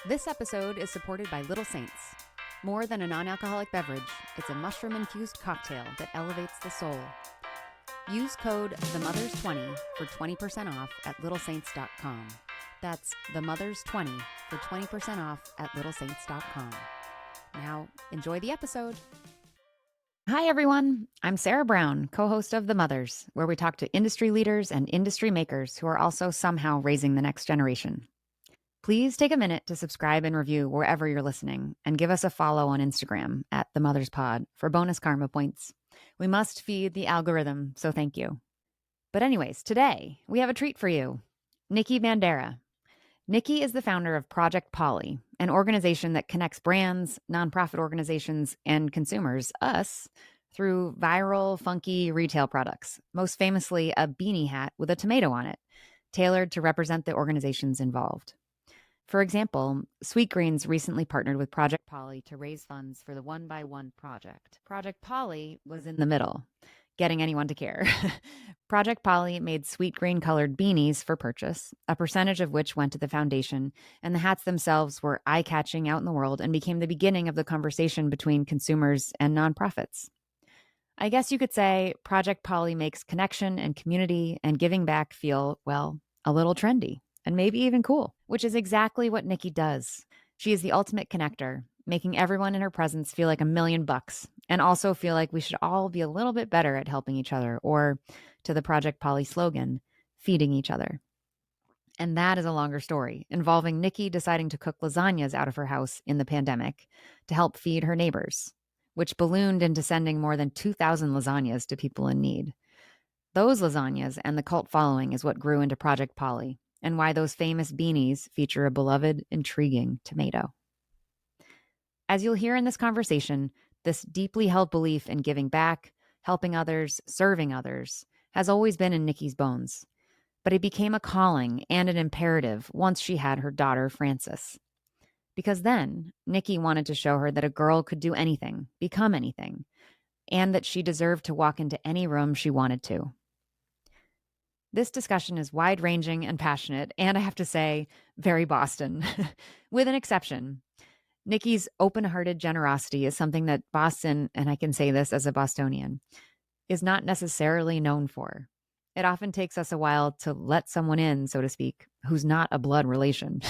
This episode is supported by Little Saints. More than a non-alcoholic beverage, it's a mushroom-infused cocktail that elevates the soul. Use code TheMothers20 for 20% off at littlesaints.com. That's TheMothers20 for 20% off at littlesaints.com. Now, enjoy the episode. Hi, everyone. I'm Sarah Brown, co-host of The Mothers, where we talk to industry leaders and industry makers who are also somehow raising the next generation. Please take a minute to subscribe and review wherever you're listening and give us a follow on Instagram at The Mothers Pod for bonus karma points. We must feed the algorithm, so thank you. But anyways, today we have a treat for you. Nicky Bandera. Nicky is the founder of Project Paulie, an organization that connects brands, nonprofit organizations, and consumers, us, through viral, funky retail products, most famously a beanie hat with a tomato on it, tailored to represent the organizations involved. For example, Sweetgreens recently partnered with Project Paulie to raise funds for the One by One project. Project Paulie was in the middle, getting anyone to care. Project Paulie made Sweetgreen colored beanies for purchase, a percentage of which went to the foundation, and the hats themselves were eye-catching out in the world and became the beginning of the conversation between consumers and nonprofits. I guess you could say Project Paulie makes connection and community and giving back feel, well, a little trendy. And maybe even cool, which is exactly what Nicky does. She is the ultimate connector, making everyone in her presence feel like $1,000,000 and also feel like we should all be a little bit better at helping each other, or to the Project Paulie slogan, feeding each other. And that is a longer story, involving Nicky deciding to cook lasagnas out of her house in the pandemic to help feed her neighbors, which ballooned into sending more than 2,000 lasagnas to people in need. Those lasagnas and the cult following is what grew into Project Paulie, and why those famous beanies feature a beloved, intriguing tomato. As you'll hear in this conversation, this deeply held belief in giving back, helping others, serving others, has always been in Nicky's bones. But it became a calling and an imperative once she had her daughter, Frances. Because then, Nicky wanted to show her that a girl could do anything, become anything, and that she deserved to walk into any room she wanted to. This discussion is wide-ranging and passionate, and I have to say, very Boston, with an exception. Nicky's open-hearted generosity is something that Boston, and I can say this as a Bostonian, is not necessarily known for. It often takes us a while to let someone in, so to speak, who's not a blood relation.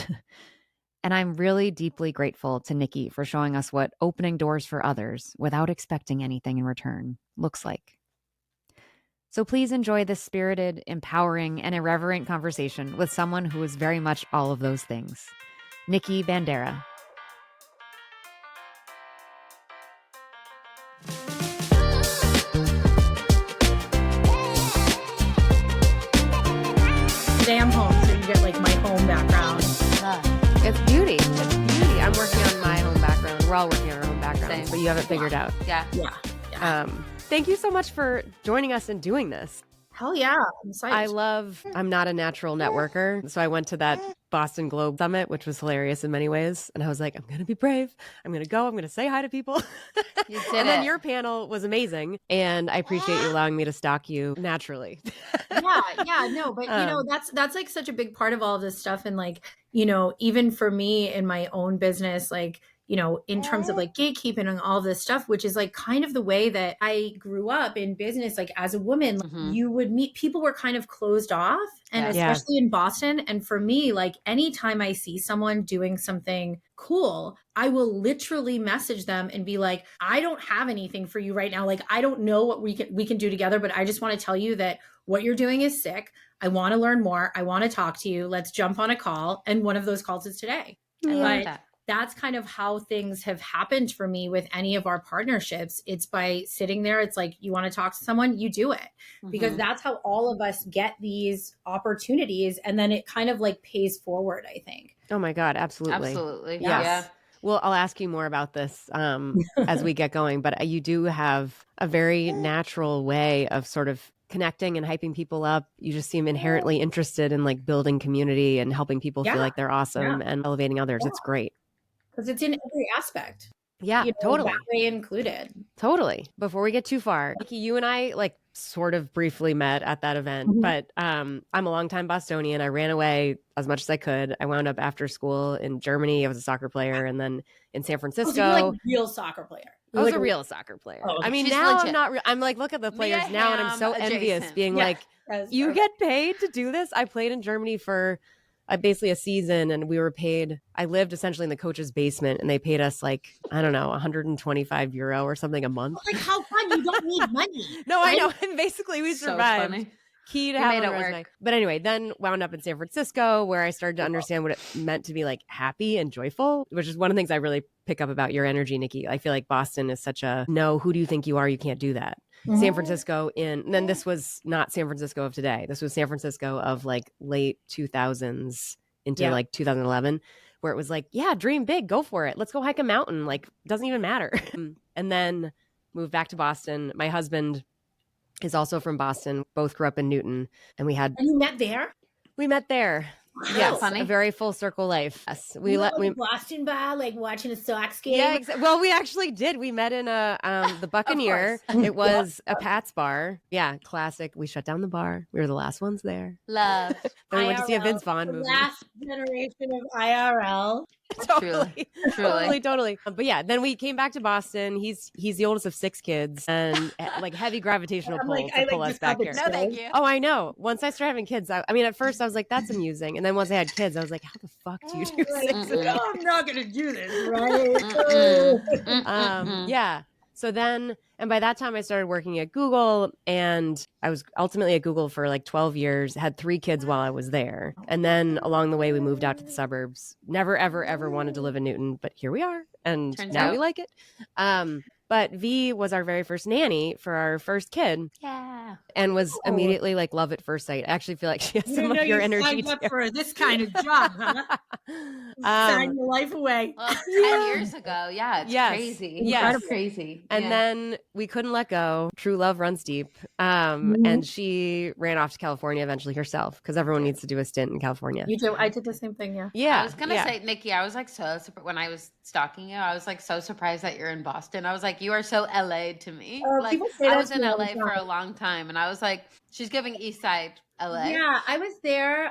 And I'm really deeply grateful to Nicky for showing us what opening doors for others without expecting anything in return looks like. So please enjoy this spirited, empowering, and irreverent conversation with someone who is very much all of those things. Nicky Bandera. Today I'm home, so you get like my home background. It's beauty. It's beauty. I'm working on my home background. We're all working on our own background, but you have it figured out. Yeah. Thank you so much for joining us and doing this. Hell yeah. I'm psyched. I'm not a natural networker. So I went to that Boston Globe Summit, which was hilarious in many ways. And I was like, I'm going to be brave. I'm going to go. I'm going to say hi to people. You did and then your panel was amazing. And I appreciate you allowing me to stalk you naturally. No, but that's like such a big part of all of this stuff. And like, even for me in my own business, like, in terms of like gatekeeping and all this stuff, which is like kind of the way that I grew up in business, like as a woman, you would meet people were kind of closed off, and especially in Boston. And for me, like anytime I see someone doing something cool, I will literally message them and be like, I don't have anything for you right now. Like, I don't know what we can do together, but I just want to tell you that what you're doing is sick. I want to learn more. I want to talk to you. Let's jump on a call. And one of those calls is today. I love that. That's kind of how things have happened for me with any of our partnerships. It's by sitting there. It's like, you want to talk to someone, you do it, because that's how all of us get these opportunities. And then it kind of like pays forward, I think. Oh my God. Absolutely. Absolutely. Yes. Yeah. Well, I'll ask you more about this as we get going, but you do have a very natural way of sort of connecting and hyping people up. You just seem inherently interested in like building community and helping people feel like they're awesome and elevating others. It's great. Because it's in every aspect. Yeah, totally. That way included. Totally. Before we get too far, Nikki, you and I like sort of briefly met at that event, but I'm a longtime Bostonian. I ran away as much as I could. I wound up after school in Germany. I was a soccer player, and then in San Francisco. So you're like a real soccer player. I was a real soccer player. Oh, okay. I mean, She's now legit. I'm not. I'm like, look at the players Mia now, and I'm so Hamm envious, adjacent. being like, you get paid to do this. I played in Germany for basically a season, and we were paid. I lived essentially in the coach's basement, and they paid us like, I don't know, 125 euro or something a month. Like, how fun? You don't need money. No, right? I know. And basically, we So survived. funny. Key to You have made on it a resume. work. But anyway, then wound up in San Francisco, where I started to understand what it meant to be like happy and joyful, which is one of the things I really pick up about your energy, Nikki. I feel like Boston is such a no, who do you think you are? You can't do that. San Francisco and then this was not San Francisco of today. This was San Francisco of like late 2000s into like 2011, where it was like, yeah, dream big, go for it. Let's go hike a mountain. Like, doesn't even matter. And then moved back to Boston. My husband is also from Boston. Both grew up in Newton, and And you met there? we met there. Wow. Yes, Funny. a very full circle life. Yes, We Boston bar, like watching a Sox game. Yeah, well, we actually did. We met in the Buccaneer. It was a Pat's bar. Yeah, classic. We shut down the bar. We were the last ones there. Love. Then we went to see a Vince IRL, Vaughn the movie. last generation of IRL. Totally. But yeah, then we came back to Boston. He's the oldest of 6 kids, and like heavy gravitational pull to pull us back here. No, thank you. Oh, I know. Once I started having kids, I mean, at first I was like, that's amusing. And then once I had kids, I was like, how the fuck do you do 6? I'm not going to do this, right? Yeah. So then, and by that time I started working at Google, and I was ultimately at Google for like 12 years, had 3 kids while I was there. And then along the way, we moved out to the suburbs. Never, ever, ever wanted to live in Newton, but here we are. And Turns now out. we like it. But V was our very first nanny for our first kid, Yeah. and was immediately like love at first sight. I actually feel like she has some of your energy signed up too. for this kind of job, huh? Sign your life away. Well, 10 years ago. Yeah. It's Yes. crazy. Yes. It's crazy. And Yeah. then we couldn't let go. True love runs deep. And she ran off to California eventually herself, because everyone needs to do a stint in California. You do. I did the same thing, yeah. Yeah. I was going to say, Nikki, I was like so surprised when I was stalking you. I was like so surprised that you're in Boston. I was like, you are so LA to me. Like, people say I that was to in me all the LA for time. a long time, and I was like, she's giving East Side LA. Yeah, I was there.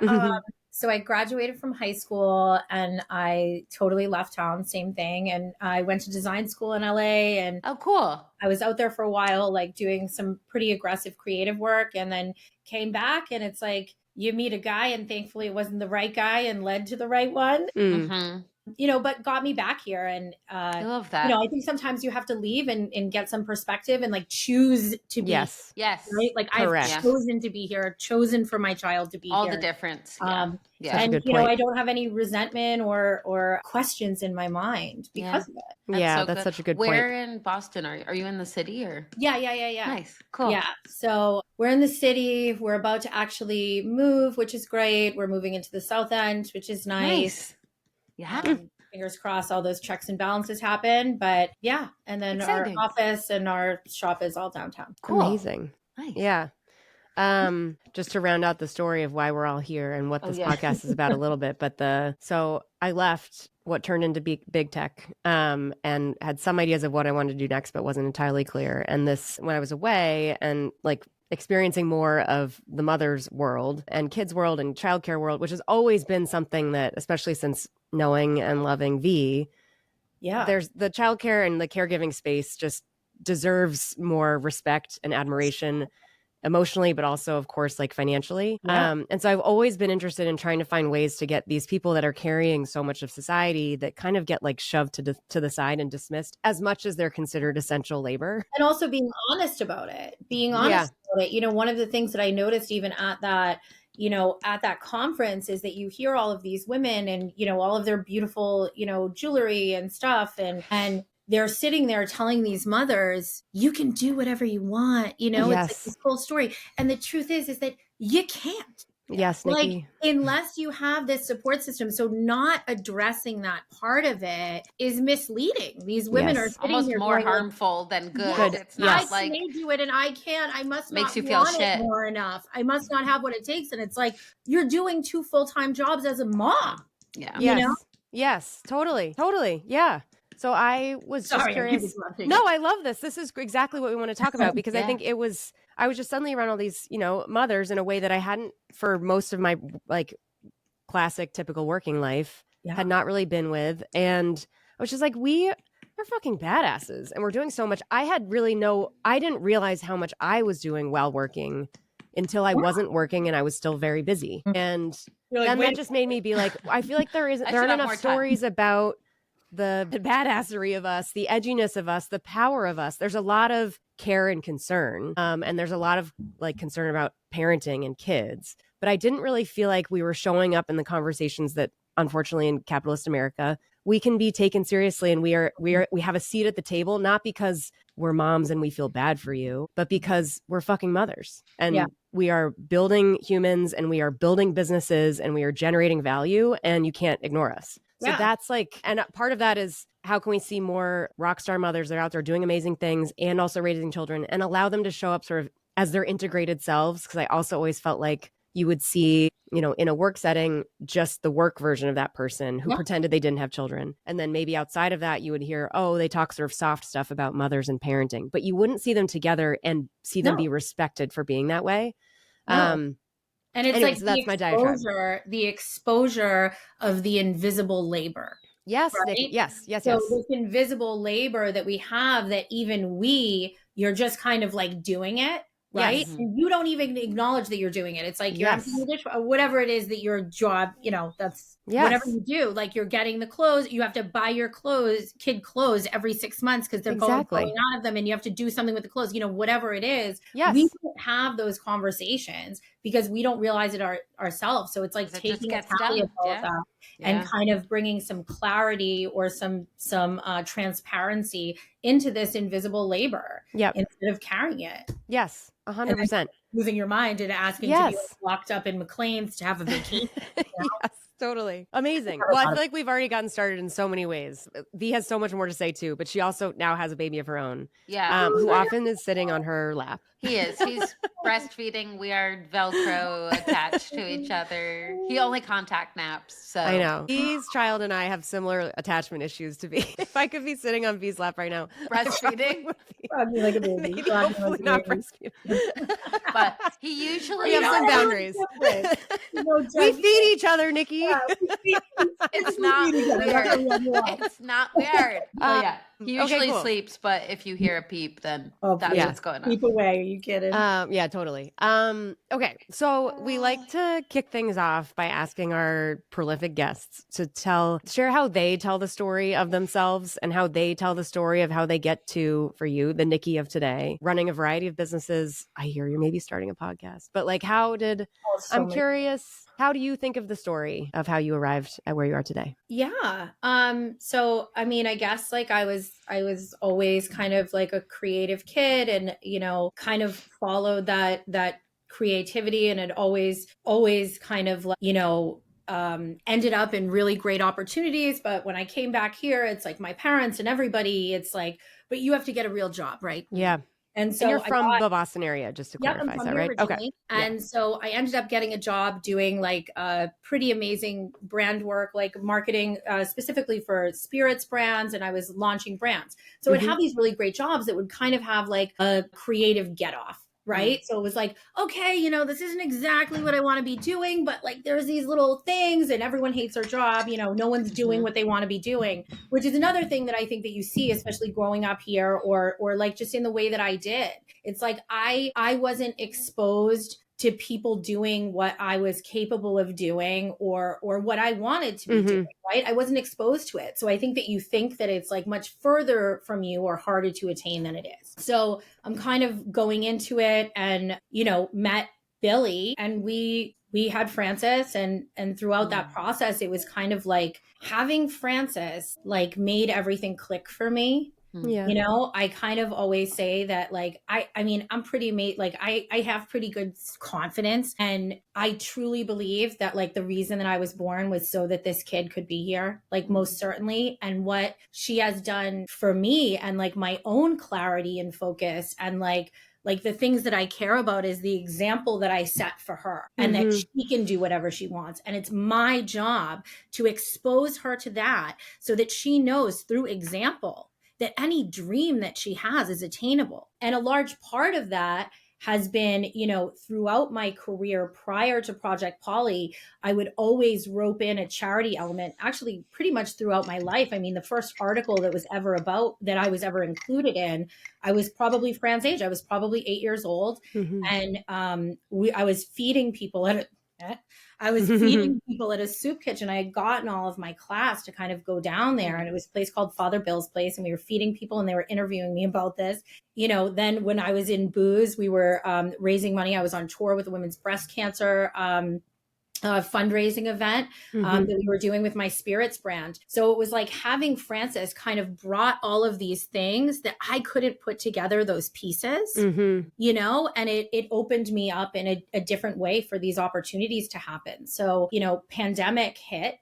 So I graduated from high school and I totally left town, same thing. And I went to design school in LA, and Oh, cool. I was out there for a while, like doing some pretty aggressive creative work, and then came back, and it's like you meet a guy, and thankfully it wasn't the right guy and led to the right one, Mm-hmm. but got me back here. And, I love that. I think sometimes you have to leave and get some perspective and like choose to be. Yes. Yes. Right? Like Correct. I've chosen to be here, chosen for my child to be All here. the difference. Such a And good point. I don't have any resentment or questions in my mind because of it. That's good. such a good Where point. Mm-hmm. in Boston are you in the city or? Yeah. Nice. Cool. Yeah. So we're in the city. We're about to actually move, which is great. We're moving into the South End, which is nice. Yeah. Fingers crossed all those checks and balances happen. But yeah. And then Exciting. our office and our shop is all downtown. Cool. Amazing. Nice. Yeah. Just to round out the story of why we're all here and what this podcast is about a little bit, but so I left what turned into big tech, and had some ideas of what I wanted to do next, but wasn't entirely clear. And this, when I was away and like experiencing more of the mother's world and kids world and childcare world, which has always been something that, especially since knowing and loving V, there's the childcare and the caregiving space just deserves more respect and admiration emotionally, but also, of course, like financially. Yeah. And so I've always been interested in trying to find ways to get these people that are carrying so much of society that kind of get like shoved to the side and dismissed as much as they're considered essential labor. And also being honest about it, about it. One of the things that I noticed even at that, at that conference is that you hear all of these women and, all of their beautiful, jewelry and stuff. And they're sitting there telling these mothers, you can do whatever you want. It's like this whole story. And the truth is that you can't. Yes, Nikki. Like, unless you have this support system. So not addressing that part of it is misleading. These women are sitting almost here more going, harmful than good. Good. It's not Yes. like I can do it and I can't. I must Makes not you feel want shit. it more enough. I must not have what it takes. And it's like you're doing 2 full-time jobs as a mom. yeah. Yes. You know? Yes, totally. Yeah. So I was just curious. No, I love this. This is exactly what we want to talk about because I think I was just suddenly around all these, mothers in a way that I hadn't for most of my like classic typical working life had not really been with. And I was just like, we're fucking badasses and we're doing so much. I didn't realize how much I was doing while working until I wasn't working and I was still very busy. And then that just made me be like, I feel like there aren't enough stories about the badassery of us, the edginess of us, the power of us. There's a lot of care and concern. And there's a lot of like concern about parenting and kids. But I didn't really feel like we were showing up in the conversations that unfortunately in capitalist America, we can be taken seriously and we have a seat at the table, not because we're moms and we feel bad for you, but because we're fucking mothers and we are building humans and we are building businesses and we are generating value and you can't ignore us. So that's like, and part of that is how can we see more rock star mothers that are out there doing amazing things and also raising children and allow them to show up sort of as their integrated selves? Because I also always felt like you would see, in a work setting, just the work version of that person who pretended they didn't have children. And then maybe outside of that, you would hear, they talk sort of soft stuff about mothers and parenting, but you wouldn't see them together and see them be respected for being that way. And it's anyways, so that's my diatribe. The exposure of the invisible labor. Yes, right? Nikki. Yes. So this invisible labor that we have that even you're just kind of like doing it. Right. Yes. And you don't even acknowledge that you're doing it. It's like you're emptying the dish, whatever it is that your job, that's whatever you do. Like you're getting the clothes. You have to buy your kid clothes every 6 months because they're going out of them and you have to do something with the clothes, whatever it is. Yes. We don't have those conversations because we don't realize it ourselves. So it's like taking a tally of all of that and kind of bringing some clarity or some transparency into this invisible labor instead of carrying it. Yes. 100%. Losing your mind and asking to be locked up in McLean's to have a vacation. Yes, totally. Amazing. Well, I feel like we've already gotten started in so many ways. V has so much more to say too, but she also now has a baby of her own. Yeah. Who often is sitting on her lap. He is. He's breastfeeding. We are Velcro attached to each other. He only contact naps. So I know. V's child and I have similar attachment issues to V. If I could be sitting on V's lap right now, breastfeeding. I'd be like a baby. Maybe hopefully not breastfeeding. But he usually have some boundaries. We feed each other, Nikki. Yeah, it's not weird. It's not weird. He usually sleeps, but if you hear a peep, then that's what's going on. Peep away. Are you kidding? Yeah, totally. Okay, so we like to kick things off by asking our prolific guests to share how they tell the story of themselves and how they tell the story of how they get to, for you, the Nikki of today, running a variety of businesses. I hear you're maybe starting a podcast, but like I'm curious. How do you think of the story of how you arrived at where you are today? Yeah. So, I mean, I guess like I was always kind of like a creative kid and, kind of followed that creativity and had always kind of like, ended up in really great opportunities. But when I came back here, it's like my parents and everybody, it's like, but you have to get a real job, right? Yeah. And so you're from the Boston area, just to clarify, is that right? Okay. And so I ended up getting a job doing like pretty amazing brand work, like marketing specifically for spirits brands. And I was launching brands. So I'd have these really great jobs that would kind of have like a creative get off. Right. So it was like, okay, this isn't exactly what I want to be doing, but like there's these little things and everyone hates their job. No one's doing what they want to be doing, which is another thing that I think that you see, especially growing up here or like just in the way that I did. It's like I wasn't exposed to people doing what I was capable of doing or what I wanted to be doing, right? I wasn't exposed to it. So I think that you think that it's like much further from you or harder to attain than it is. So I'm kind of going into it and, met Billy and we had Frances and throughout that process, it was kind of like having Frances like made everything click for me. Yeah. I kind of always say that like, I mean, I'm pretty like I have pretty good confidence and I truly believe that like the reason that I was born was so that this kid could be here, like most certainly. And what she has done for me and like my own clarity and focus and like like the things that I care about is the example that I set for her, and that she can do whatever she wants. And it's my job to expose her to that so that she knows through example that any dream that she has is attainable. And a large part of that has been, you know, throughout my career prior to Project Paulie, I would always rope in a charity element, actually pretty much throughout my life. I mean, the first article that I was ever included in, I was probably Fran's age. I was probably 8 years old. And I was feeding people at a soup kitchen. I had gotten all of my class to kind of go down there, and it was a place called Father Bill's Place, and we were feeding people, and they were interviewing me about this. You know, then when I was in booze, we were raising money. I was on tour with the women's breast cancer fundraising event that we were doing with my spirits brand. So it was like having Frances kind of brought all of these things that I couldn't put together those pieces, you know, and it opened me up in a different way for these opportunities to happen. So, you know, pandemic hit.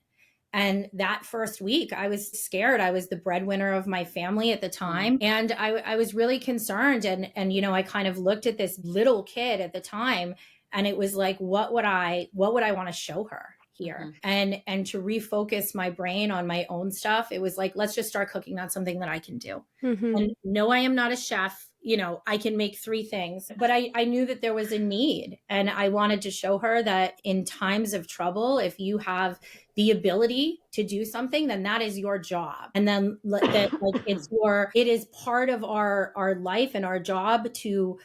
And that first week, I was scared. I was the breadwinner of my family at the time. And I was really concerned. And, you know, I kind of looked at this little kid at the time, and it was like, what would I want to show her here? And to refocus my brain on my own stuff, it was like, let's just start cooking on something that I can do. And no, I am not a chef. You know, I can make 3 things, but I knew that there was a need, and I wanted to show her that in times of trouble, if you have the ability to do something, then that is your job. And then that like it is part of our life and our job to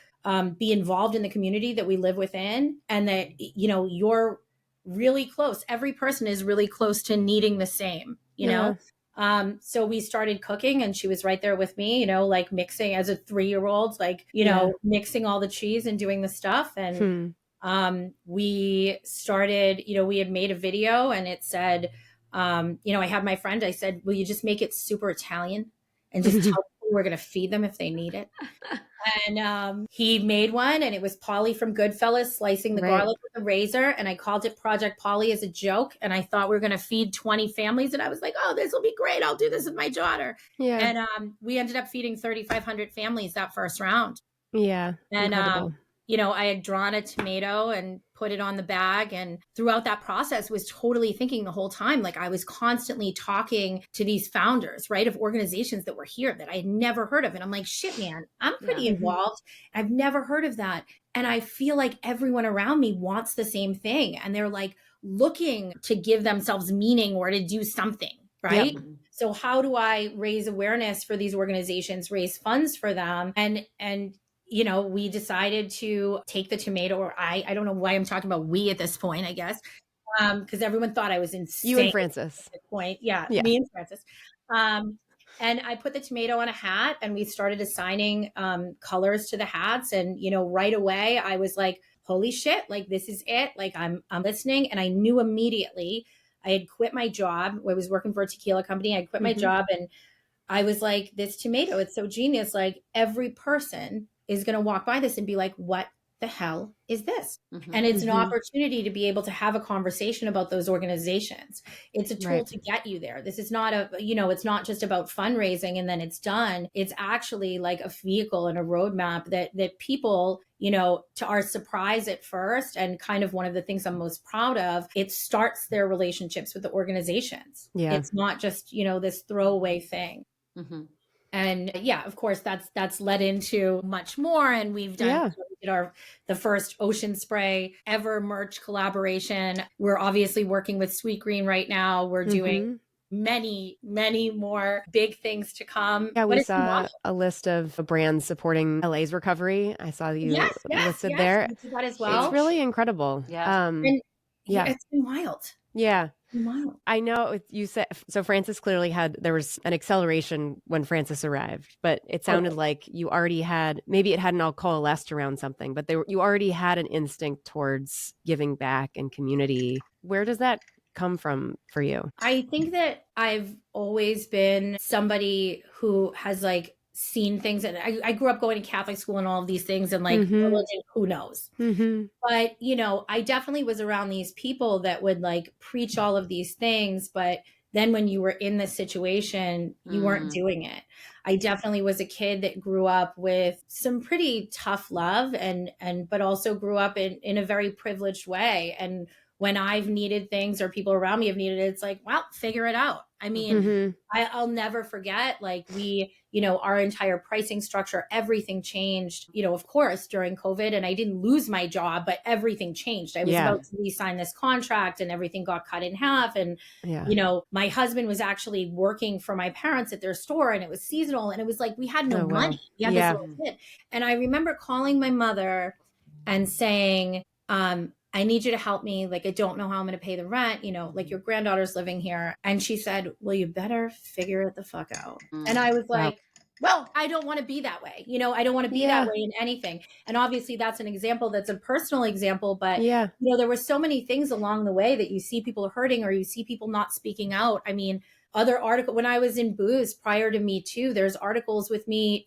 be involved in the community that we live within, and that, you know, you're really close. Every person is really close to needing the same, you know? So we started cooking, and she was right there with me, you know, like mixing as a 3-year-old, like, you know, mixing all the cheese and doing the stuff. And we started, you know, we had made a video, and it said, you know, I had my friend, I said, will you just make it super Italian and just tell people we're going to feed them if they need it? And he made one, and it was Paulie from Goodfellas slicing the garlic with a razor. And I called it Project Paulie as a joke. And I thought we were going to feed 20 families. And I was like, oh, this will be great. I'll do this with my daughter. And we ended up feeding 3,500 families that first round. And incredible. You know, I had drawn a tomato and put it on the bag. And throughout that process was totally thinking the whole time, like I was constantly talking to these founders, right, of organizations that were here that I had never heard of. And I'm like, shit, man, I'm pretty involved. I've never heard of that. And I feel like everyone around me wants the same thing. And they're like looking to give themselves meaning or to do something, right? So how do I raise awareness for these organizations, raise funds for them? And you know, we decided to take the tomato, or I don't know why I'm talking about we at this point, I guess, because everyone thought I was insane. You and Frances. At this point. Yeah, me and Frances. And I put the tomato on a hat, and we started assigning colors to the hats. And, you know, right away I was like, holy shit, like this is it. Like I'm listening. And I knew immediately. I had quit my job. I was working for a tequila company. I quit my job, and I was like, this tomato, it's so genius. Like every person is going to walk by this and be like, what the hell is this? And it's an opportunity to be able to have a conversation about those organizations. It's a tool to get you there. This is not it's not just about fundraising and then it's done. It's actually like a vehicle and a roadmap that people, you know, to our surprise at first, and kind of one of the things I'm most proud of, it starts their relationships with the organizations. It's not just, you know, this throwaway thing. And of course, that's led into much more. And we've done we did the first Ocean Spray ever merch collaboration. We're obviously working with Sweet Green right now. We're doing many, many more big things to come. Yeah, we saw a list of brands supporting LA's recovery. I saw you listed there. We did that as well. It's really incredible. It's been wild. I know you said, so Frances clearly there was an acceleration when Frances arrived, but it sounded like you already had, maybe it hadn't all coalesced around something, but you already had an instinct towards giving back and community. Where does that come from for you? I think that I've always been somebody who has like seen things, and I grew up going to Catholic school and all of these things, and like religion, who knows? But, you know, I definitely was around these people that would like preach all of these things, but then when you were in the situation, you weren't doing it. I definitely was a kid that grew up with some pretty tough love but also grew up in a very privileged way. And when I've needed things or people around me have needed it, it's like, well, figure it out. I mean, I'll never forget, like our entire pricing structure, everything changed, of course, during COVID. And I didn't lose my job, but everything changed. I was about to re-sign this contract and everything got cut in half. And, my husband was actually working for my parents at their store and it was seasonal. And it was like, we had no money. We had this little kid. And I remember calling my mother and saying, I need you to help me. Like, I don't know how I'm going to pay the rent. Like your granddaughter's living here. And she said, well, you better figure it the fuck out. And I was like, well, I don't want to be that way. I don't want to be that way in anything. And obviously that's an example. That's a personal example. But, there were so many things along the way that you see people hurting or you see people not speaking out. I mean, other article when I was in Boost prior to Me Too, there's articles with me,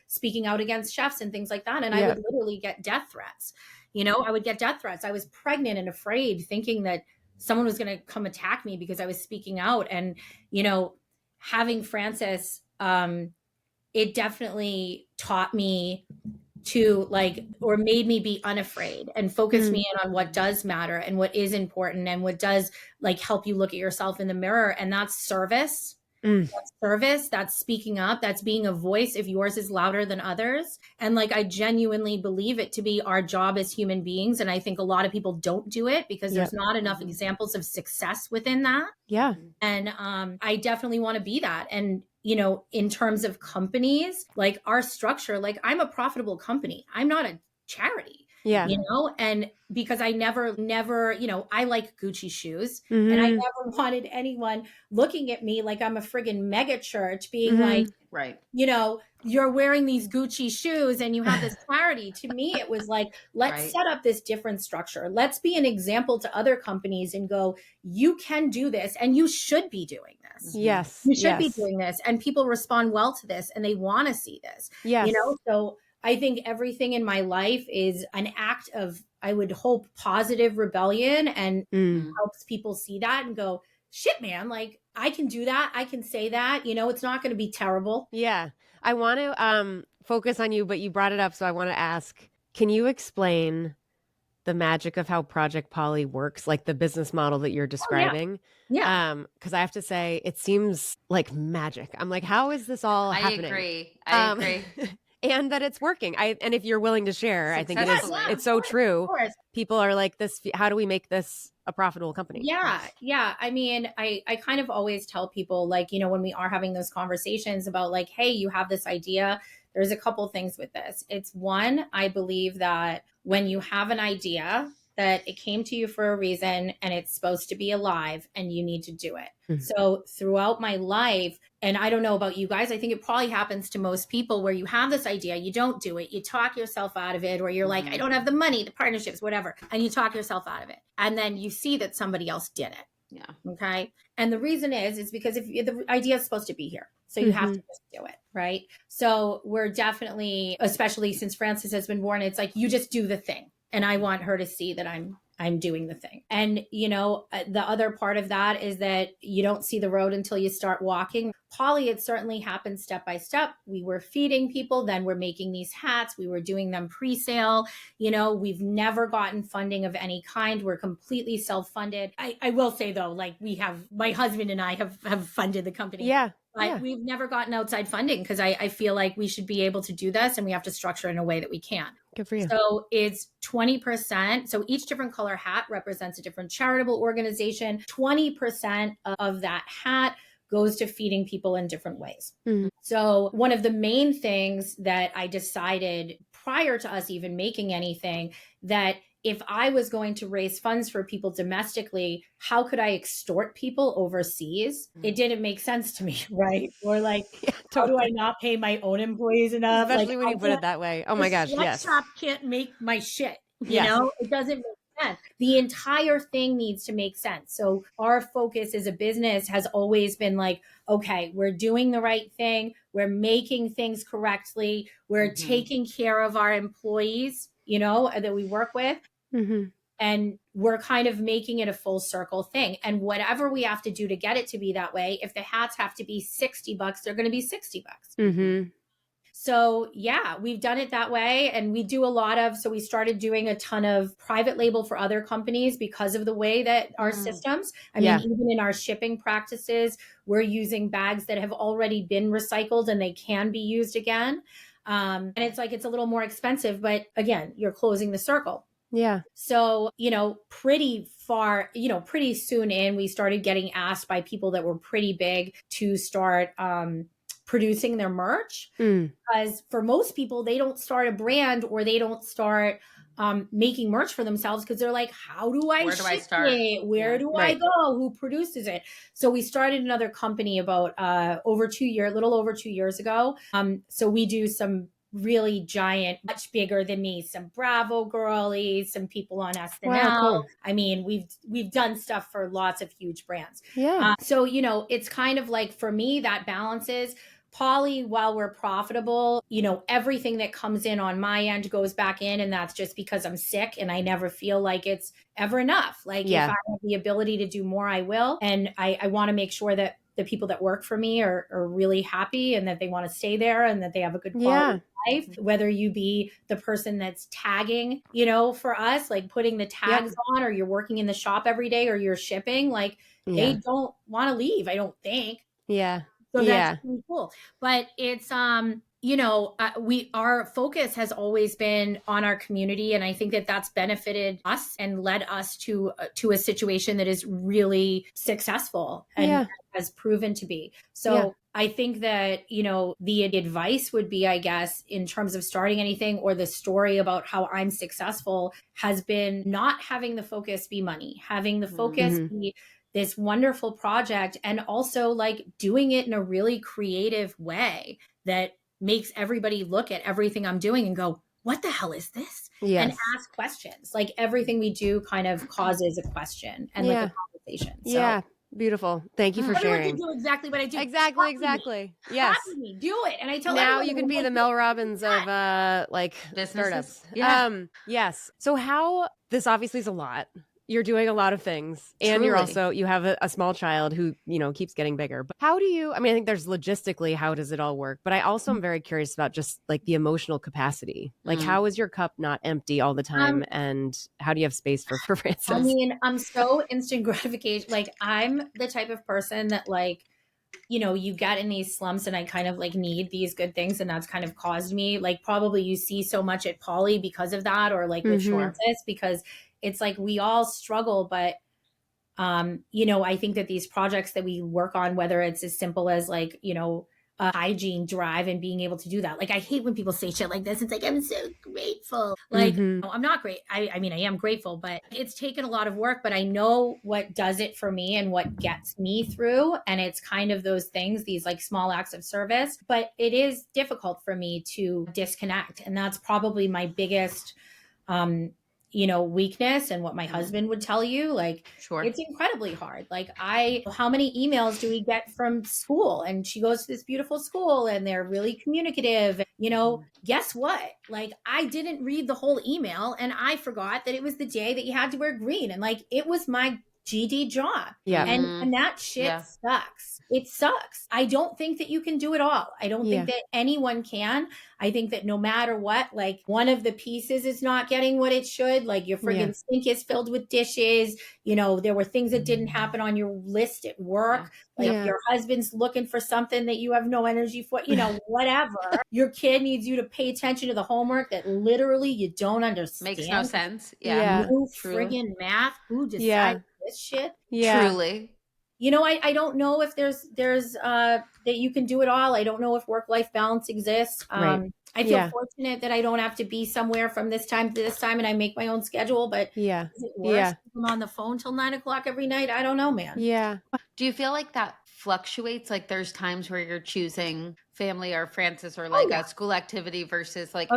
speaking out against chefs and things like that. And I would literally get death threats. I would get death threats. I was pregnant and afraid, thinking that someone was going to come attack me because I was speaking out. And, having Francis, it definitely taught me to or made me be unafraid and focus me in on what does matter and what is important and what does help you look at yourself in the mirror. And that's service. That's service, that's speaking up, that's being a voice if yours is louder than others. And I genuinely believe it to be our job as human beings. And I think a lot of people don't do it because there's not enough examples of success within that. Yeah. And I definitely want to be that. And in terms of companies, our structure, I'm a profitable company. I'm not a charity. Yeah. And because I never, I like Gucci shoes and I never wanted anyone looking at me like I'm a friggin' mega church being like, right. You're wearing these Gucci shoes and you have this clarity. To me, it was like, let's set up this different structure. Let's be an example to other companies and go, you can do this and you should be doing this. Yes. You should be doing this. And people respond well to this and they want to see this. Yes. So I think everything in my life is an act of, I would hope, positive rebellion and helps people see that and go, shit, man, I can do that. I can say that, it's not going to be terrible. Yeah. I want to focus on you, but you brought it up. So I want to ask, can you explain the magic of how Project Paulie works, like the business model that you're describing? Oh, yeah. Because I have to say, it seems like magic. I'm like, how is this all happening? I agree. And that it's working. And if you're willing to share, I think it's so true. People are like, this, how do we make this a profitable company? Yeah. Yeah. I mean, I kind of always tell people when we are having those conversations about hey, you have this idea, there's a couple things with this. It's one, I believe that when you have an idea, that it came to you for a reason and it's supposed to be alive and you need to do it. Mm-hmm. So throughout my life, and I don't know about you guys, I think it probably happens to most people where you have this idea, you don't do it, you talk yourself out of it, or you're like, I don't have the money, the partnerships, whatever. And you talk yourself out of it. And then you see that somebody else did it. Yeah. Okay. And the reason is because if the idea is supposed to be here. So you have to just do it. Right. So we're definitely, especially since Francis has been born, it's like, you just do the thing. And I want her to see that I'm doing the thing. And, the other part of that is that you don't see the road until you start walking. Paulie, it certainly happened step by step. We were feeding people, then we're making these hats. We were doing them pre-sale. We've never gotten funding of any kind. We're completely self-funded. I will say though, my husband and I have funded the company. Yeah. But we've never gotten outside funding because I feel like we should be able to do this and we have to structure it in a way that we can. Good for you. So it's 20%. So each different color hat represents a different charitable organization. 20% of that hat goes to feeding people in different ways. Mm-hmm. So one of the main things that I decided prior to us even making anything, that if I was going to raise funds for people domestically, how could I extort people overseas? It didn't make sense to me, right? Or how do I not pay my own employees enough? Especially when you put it that way. Oh my gosh, yes. Shop can't make my shit, you know? It doesn't make sense. The entire thing needs to make sense. So our focus as a business has always been okay, we're doing the right thing. We're making things correctly. We're taking care of our employees, that we work with. Mm-hmm. And we're kind of making it a full circle thing. And whatever we have to do to get it to be that way, if the hats have to be $60, they're going to be $60. Mm-hmm. So yeah, we've done it that way. And we do so we started doing a ton of private label for other companies because of the way that our systems, I mean, even in our shipping practices, we're using bags that have already been recycled and they can be used again. And it's a little more expensive, but again, you're closing the circle. Yeah. So, pretty soon in, we started getting asked by people that were pretty big to start, producing their merch, because for most people, they don't start a brand or they don't start making merch for themselves because they're like, how do I ship it? Where do I go? Who produces it? So we started another company about little over 2 years ago. So we do some really giant, much bigger than me, some Bravo girlies, some people on SNL. Wow, cool. I mean, we've done stuff for lots of huge brands. Yeah. So, it's kind of like, for me, that balances. Paulie, while we're profitable, everything that comes in on my end goes back in. And that's just because I'm sick and I never feel like it's ever enough. Like if I have the ability to do more, I will. And I want to make sure that the people that work for me are really happy and that they want to stay there and that they have a good quality life. Whether you be the person that's tagging, for us, like putting the tags on, or you're working in the shop every day, or you're shipping, like they don't want to leave, I don't think. Yeah. So that's really cool. But it's, our focus has always been on our community. And I think that that's benefited us and led us to a situation that is really successful and has proven to be. So I think that, the advice would be, I guess, in terms of starting anything, or the story about how I'm successful, has been not having the focus be money, having the focus be this wonderful project, and also like doing it in a really creative way that makes everybody look at everything I'm doing and go, what the hell is this? And ask questions. Like everything we do kind of causes a question and like a conversation. So, beautiful. Thank you for sharing. To do exactly what I do. Exactly. Yes. Do it. And I tell now you can be the Mel Robbins of startups. Yeah. Yes. So this obviously is a lot. You're doing a lot of things, and you have a small child who, keeps getting bigger. But I think there's logistically, how does it all work? But I also am very curious about just like the emotional capacity. Like, how is your cup not empty all the time? And how do you have space for Francis? I mean, I'm so instant gratification. Like, I'm the type of person that you get in these slumps, and I kind of like need these good things. And that's kind of caused me, like, probably you see so much at Paulie because of that, or like with Francis, because it's like we all struggle. But, I think that these projects that we work on, whether it's as simple as like, a hygiene drive and being able to do that. Like, I hate when people say shit like this. It's like, I'm so grateful. Like, no, I'm not great. I mean, I am grateful, but it's taken a lot of work, but I know what does it for me and what gets me through. And it's kind of those things, these like small acts of service, but it is difficult for me to disconnect. And that's probably my biggest, weakness, and what my husband would tell you. Like, it's incredibly hard. Like, how many emails do we get from school? And she goes to this beautiful school and they're really communicative. Guess what? Like, I didn't read the whole email and I forgot that it was the day that you had to wear green. And like, it was my GD job. Yeah. And that shit sucks. It sucks. I don't think that you can do it all. I don't think that anyone can. I think that no matter what, like, one of the pieces is not getting what it should. Like, your friggin' sink is filled with dishes. There were things that didn't happen on your list at work. Like, your husband's looking for something that you have no energy for, whatever. Your kid needs you to pay attention to the homework that literally you don't understand. Makes no sense. No friggin' math. Who decided this shit? Truly. I don't know if there's that you can do it all. I don't know if work-life balance exists. I feel fortunate that I don't have to be somewhere from this time to this time, and I make my own schedule. But is it worse if I'm on the phone till 9:00 every night? I don't know, man. Yeah. Do you feel like that fluctuates? Like, there's times where you're choosing family or Francis or like a school activity versus like,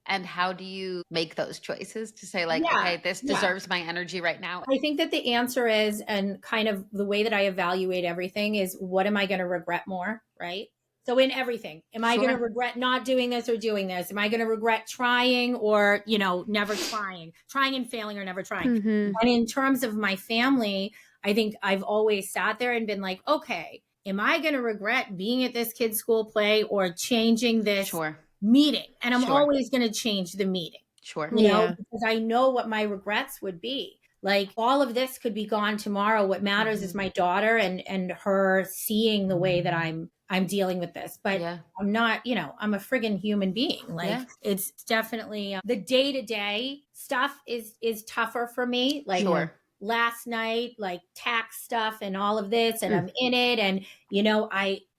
and how do you make those choices to say like, okay, this deserves my energy right now? I think that the answer is, and kind of the way that I evaluate everything is, what am I going to regret more? Right. So in everything, am I going to regret not doing this or doing this? Am I going to regret trying or, never trying and failing or never trying? Mm-hmm. And in terms of my family, I think I've always sat there and been like, okay, am I going to regret being at this kid's school play or changing this meeting? And I'm always going to change the meeting. Because I know what my regrets would be. Like all of this could be gone tomorrow. What matters is my daughter and her seeing the way that I'm dealing with this. But I'm not, I'm a friggin' human being. Like it's definitely the day-to-day stuff is tougher for me. Like last night, like tax stuff and all of this, and I'm in it. And,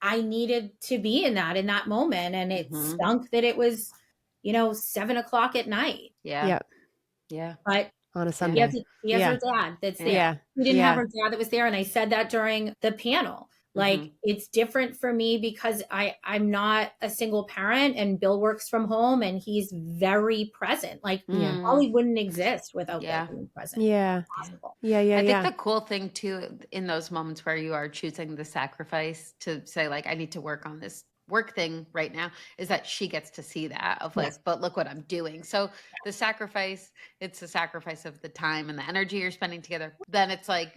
I needed to be in that moment. And it stunk that it was, 7:00 at night. Yeah. But on a Sunday. He has her dad that's there. Yeah. We didn't have her dad that was there. And I said that during the panel. Like it's different for me because I'm not a single parent and Bill works from home and he's very present. Like Paulie wouldn't exist without Bill being present. Yeah. I think the cool thing too, in those moments where you are choosing the sacrifice to say like, I need to work on this work thing right now, is that she gets to see that of like, but look what I'm doing. So the sacrifice, it's the sacrifice of the time and the energy you're spending together. Then it's like,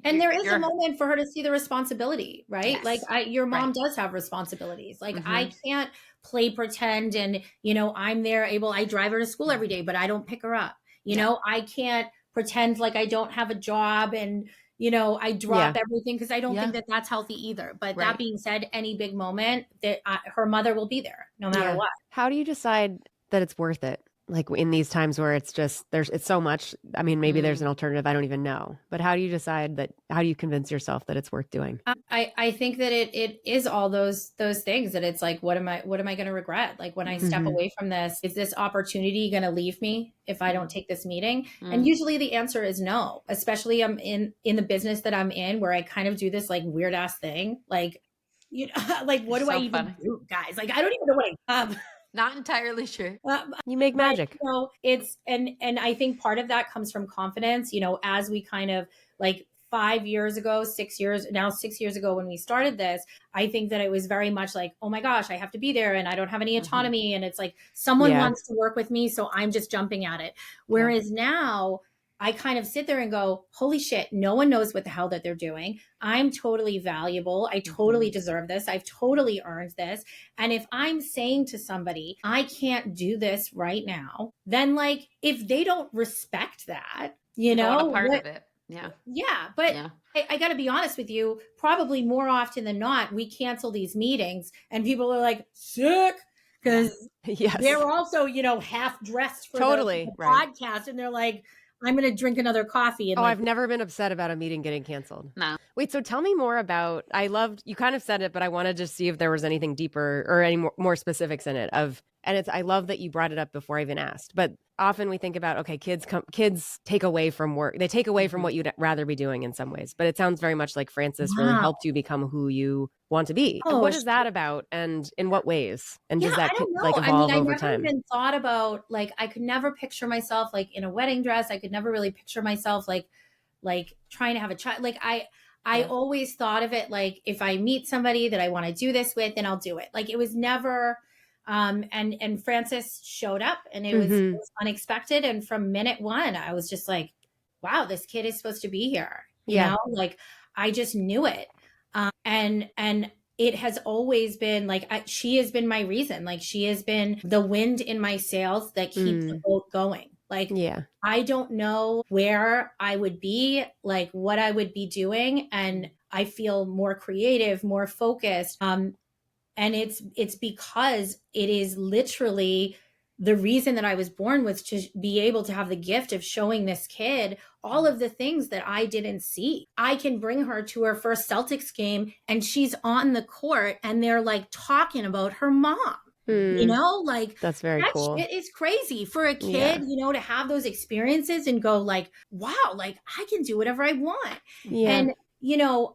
and there is a moment for her to see the responsibility, right? Yes. Like your mom does have responsibilities. Like I can't play pretend and, I'm there I drive her to school every day, but I don't pick her up. I can't pretend like I don't have a job and, I drop everything because I don't think that that's healthy either. But that being said, any big moment that her mother will be there no matter what. How do you decide that it's worth it? Like in these times where it's just, it's so much, I mean, maybe there's an alternative. I don't even know, but how do you decide that, how do you convince yourself that it's worth doing? I think that it is all those things that it's like, what am I going to regret? Like when I step away from this, is this opportunity going to leave me if I don't take this meeting? And usually the answer is no, especially I'm in the business that I'm in where I kind of do this like weird ass thing. Like, like what do I even do, guys? Like, I don't even know what I Not entirely sure. You make magic. It's, and I think part of that comes from confidence, as we kind of like 6 years ago when we started this, I think that it was very much like, oh my gosh, I have to be there and I don't have any autonomy. And it's like, someone wants to work with me. So I'm just jumping at it. Whereas now I kind of sit there and go, holy shit, no one knows what the hell that they're doing. I'm totally valuable. I totally deserve this. I've totally earned this. And if I'm saying to somebody, I can't do this right now, then like, if they don't respect that, a part of it. Yeah. Yeah. But I got to be honest with you, probably more often than not, we cancel these meetings and people are like, sick. Because they're also, half dressed for the podcast. And they're like, I'm going to drink another coffee. And I've never been upset about a meeting getting canceled. No. Wait, so tell me more about, you kind of said it, but I wanted to see if there was anything deeper or any more specifics in it I love that you brought it up before I even asked, but often we think about, okay, kids take away from work. They take away from what you'd rather be doing in some ways, but it sounds very much like Frances really helped you become who you want to be. And what is that about and in what ways? And does that like evolve over time? I never even thought about, like, I could never picture myself like in a wedding dress. I could never really picture myself like trying to have a child. Like I always thought of it like, if I meet somebody that I want to do this with, then I'll do it. Like it was never, and Frances showed up and it was unexpected. And from minute one, I was just like, wow, this kid is supposed to be here. You know, like I just knew it. And it has always been like, she has been my reason. Like she has been the wind in my sails that keeps the boat going. Like, I don't know where I would be, like what I would be doing. And I feel more creative, more focused. And it's because it is literally the reason that I was born was to be able to have the gift of showing this kid all of the things that I didn't see. I can bring her to her first Celtics game and she's on the court and they're like talking about her mom. Like that's very cool. Shit is crazy for a kid, to have those experiences and go like, wow, like I can do whatever I want. And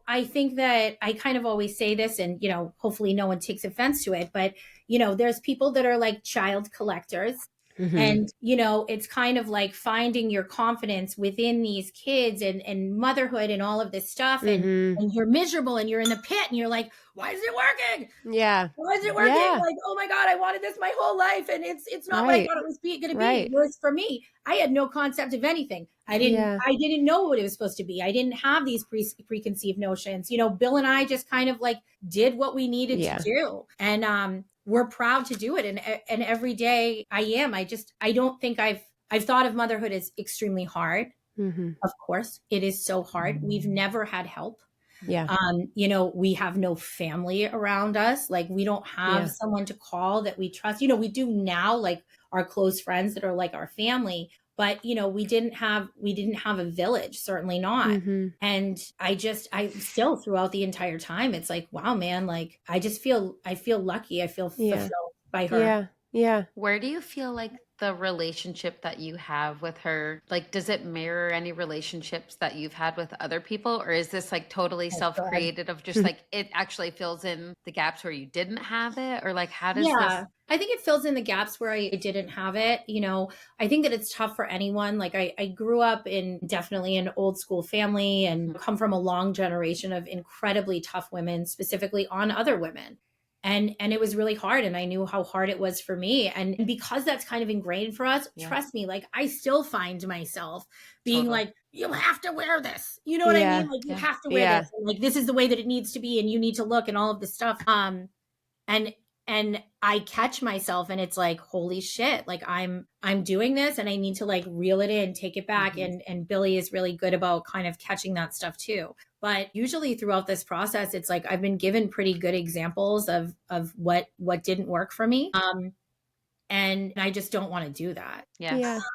I think that I kind of always say this and, hopefully no one takes offense to it, but, there's people that are like child collectors Mm-hmm. And, you know, it's kind of like finding your confidence within these kids and motherhood and all of this stuff. And you're miserable and you're in the pit and you're like, why is it working? Yeah. Why is it working? Yeah. Like, oh my God, I wanted this my whole life. And it's not what I thought it was going to be. Right. It was for me. I had no concept of anything. I didn't know what it was supposed to be. I didn't have these preconceived notions. You know, Bill and I just kind of like did what we needed to do. And, we're proud to do it. And every day I am, I don't think I've thought of motherhood as extremely hard. Of course, it is so hard. We've never had help. Yeah. You know, we have no family around us. Like we don't have someone to call that we trust. You know, we do now, like our close friends that are like our family, but you know, we didn't have a village, certainly not. And I still throughout the entire time, it's like, wow, man, like I feel lucky. I feel fulfilled by her. Yeah. Yeah. Where do you feel like the relationship that you have with her, like, does it mirror any relationships that you've had with other people? Or is this like totally self-created of just like, it actually fills in the gaps where you didn't have it? Or like, how does this? I think it fills in the gaps where I didn't have it. You know, I think that it's tough for anyone. Like I grew up in definitely an old school family and come from a long generation of incredibly tough women, specifically on other women. And it was really hard. And I knew how hard it was for me. And because that's kind of ingrained for us, trust me, like I still find myself being like, you have to wear this. You know what I mean? Like you have to wear this. And, like, this is the way that it needs to be. And you need to look and all of this stuff. And I catch myself and it's like, holy shit, like I'm doing this and I need to like reel it in, take it back. And Billy is really good about kind of catching that stuff too. But usually throughout this process, it's like, I've been given pretty good examples of what didn't work for me. And I just don't want to do that.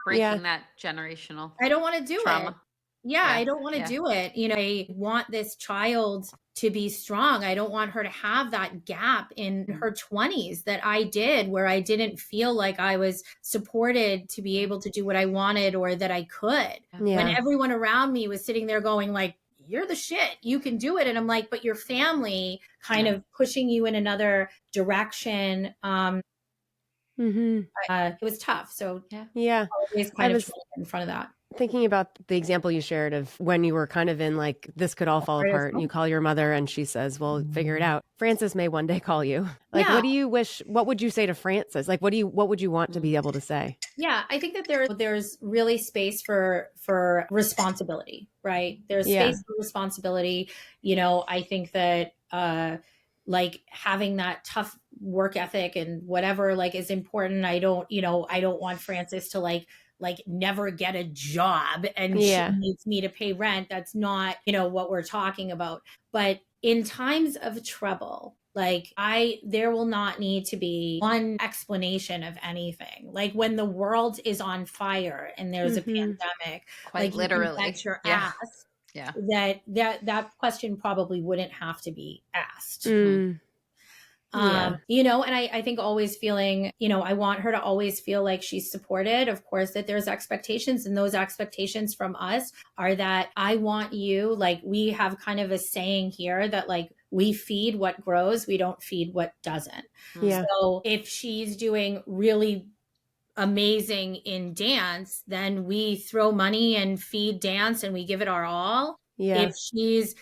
Breaking that generational I don't want to do trauma. it. I don't want to do it. You know, I want this child to be strong. I don't want her to have that gap in her 20s that I did, where I didn't feel like I was supported to be able to do what I wanted or that I could. When everyone around me was sitting there going like, you're the shit, you can do it. And I'm like, but your family kind of pushing you in another direction. It was tough. So always kind of in front of that. Thinking about the example you shared of when you were kind of in like, this could all fall apart and you call your mother and she says, well, figure it out. Frances may one day call you. Like, what would you say to Frances? Like, what would you want to be able to say? Yeah, I think that there's really space for responsibility, right? There's space for responsibility. You know, I think that, like having that tough work ethic and whatever, like is important. I don't want Frances to like never get a job and she needs me to pay rent. That's not, what we're talking about. But in times of trouble, like there will not need to be one explanation of anything. Like when the world is on fire and there's a pandemic, quite like literally, you can bet your ass that question probably wouldn't have to be asked. And I think always feeling, I want her to always feel like she's supported. Of course, that there's expectations, and those expectations from us are that I want you, like we have kind of a saying here that like we feed what grows, we don't feed what doesn't. So if she's doing really amazing in dance, then we throw money and feed dance and we give it our all. If she's,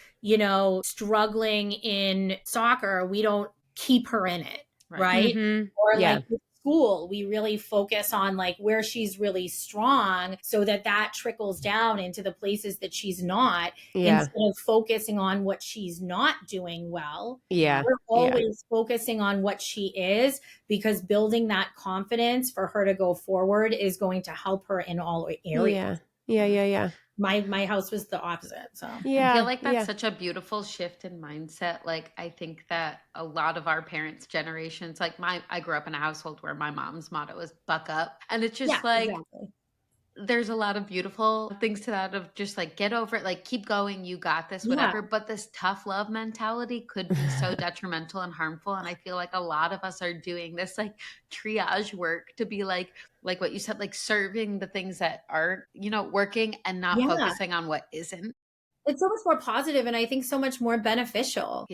struggling in soccer, we don't keep her in it, right? Or like with school, we really focus on like where she's really strong so that trickles down into the places that she's not, instead of focusing on what she's not doing well. We're always focusing on what she is, because building that confidence for her to go forward is going to help her in all areas. My house was the opposite. So I feel like that's such a beautiful shift in mindset. Like I think that a lot of our parents' generations, like I grew up in a household where my mom's motto was buck up. And it's just there's a lot of beautiful things to that of just like, get over it, like keep going, you got this, whatever. But this tough love mentality could be so detrimental and harmful. And I feel like a lot of us are doing this like triage work to be like what you said, like serving the things that aren't, working and not focusing on what isn't. It's so much more positive and I think so much more beneficial.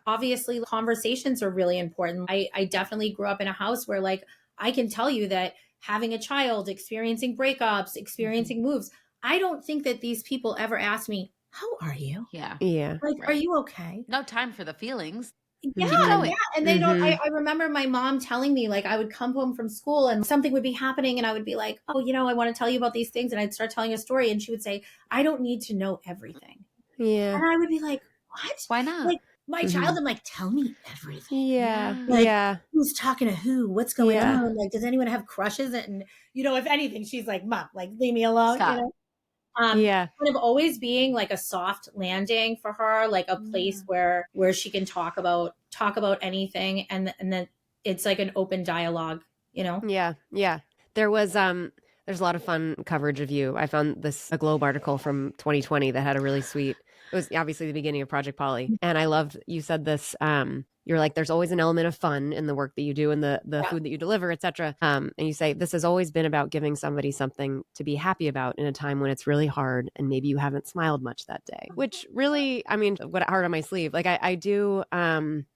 Obviously, conversations are really important. I definitely grew up in a house where like, I can tell you that having a child, experiencing breakups, experiencing moves. I don't think that these people ever ask me, how are you? Yeah. Yeah. Like, are you okay? No time for the feelings. Yeah. Keep going. Yeah. And they don't, I remember my mom telling me, like, I would come home from school and something would be happening and I would be like, oh, you know, I want to tell you about these things. And I'd start telling a story and she would say, I don't need to know everything. Yeah. And I would be like, what? Why not? Like, my child, I'm like, tell me everything. Yeah. Like, who's talking to who? What's going on? Like, does anyone have crushes? And, you know, if anything, she's like, Mom, like, leave me alone. Stop. You know? Kind of always being like a soft landing for her, like a place where she can talk about anything, and then it's like an open dialogue, you know? Yeah. There was there's a lot of fun coverage of you. I found a Globe article from 2020 that had a really sweet. It was obviously the beginning of Project Paulie, and I loved you said this. You're like, there's always an element of fun in the work that you do and the food that you deliver, etc. And you say, this has always been about giving somebody something to be happy about in a time when it's really hard and maybe you haven't smiled much that day, which really, I mean, what heart on my sleeve. Like I do, I'm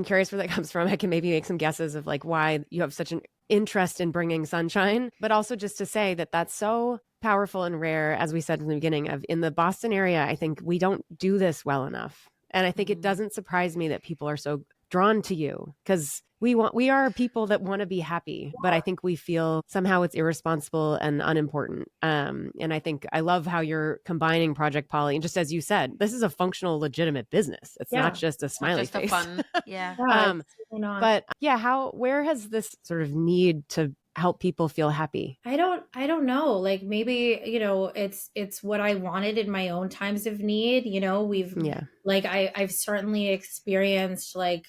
curious where that comes from. I can maybe make some guesses of like why you have such an interest in bringing sunshine, but also just to say that that's so powerful and rare, as we said in the beginning in the Boston area. I think we don't do this well enough. And I think it doesn't surprise me that people are so drawn to you because we are people that want to be happy, but I think we feel somehow it's irresponsible and unimportant. And I think I love how you're combining Project Paulie. And just as you said, this is a functional, legitimate business. It's not just a smiley face. Fun. Yeah. But where has this sort of need to help people feel happy? I don't know. Like maybe, you know, it's what I wanted in my own times of need. You know, like I've certainly experienced like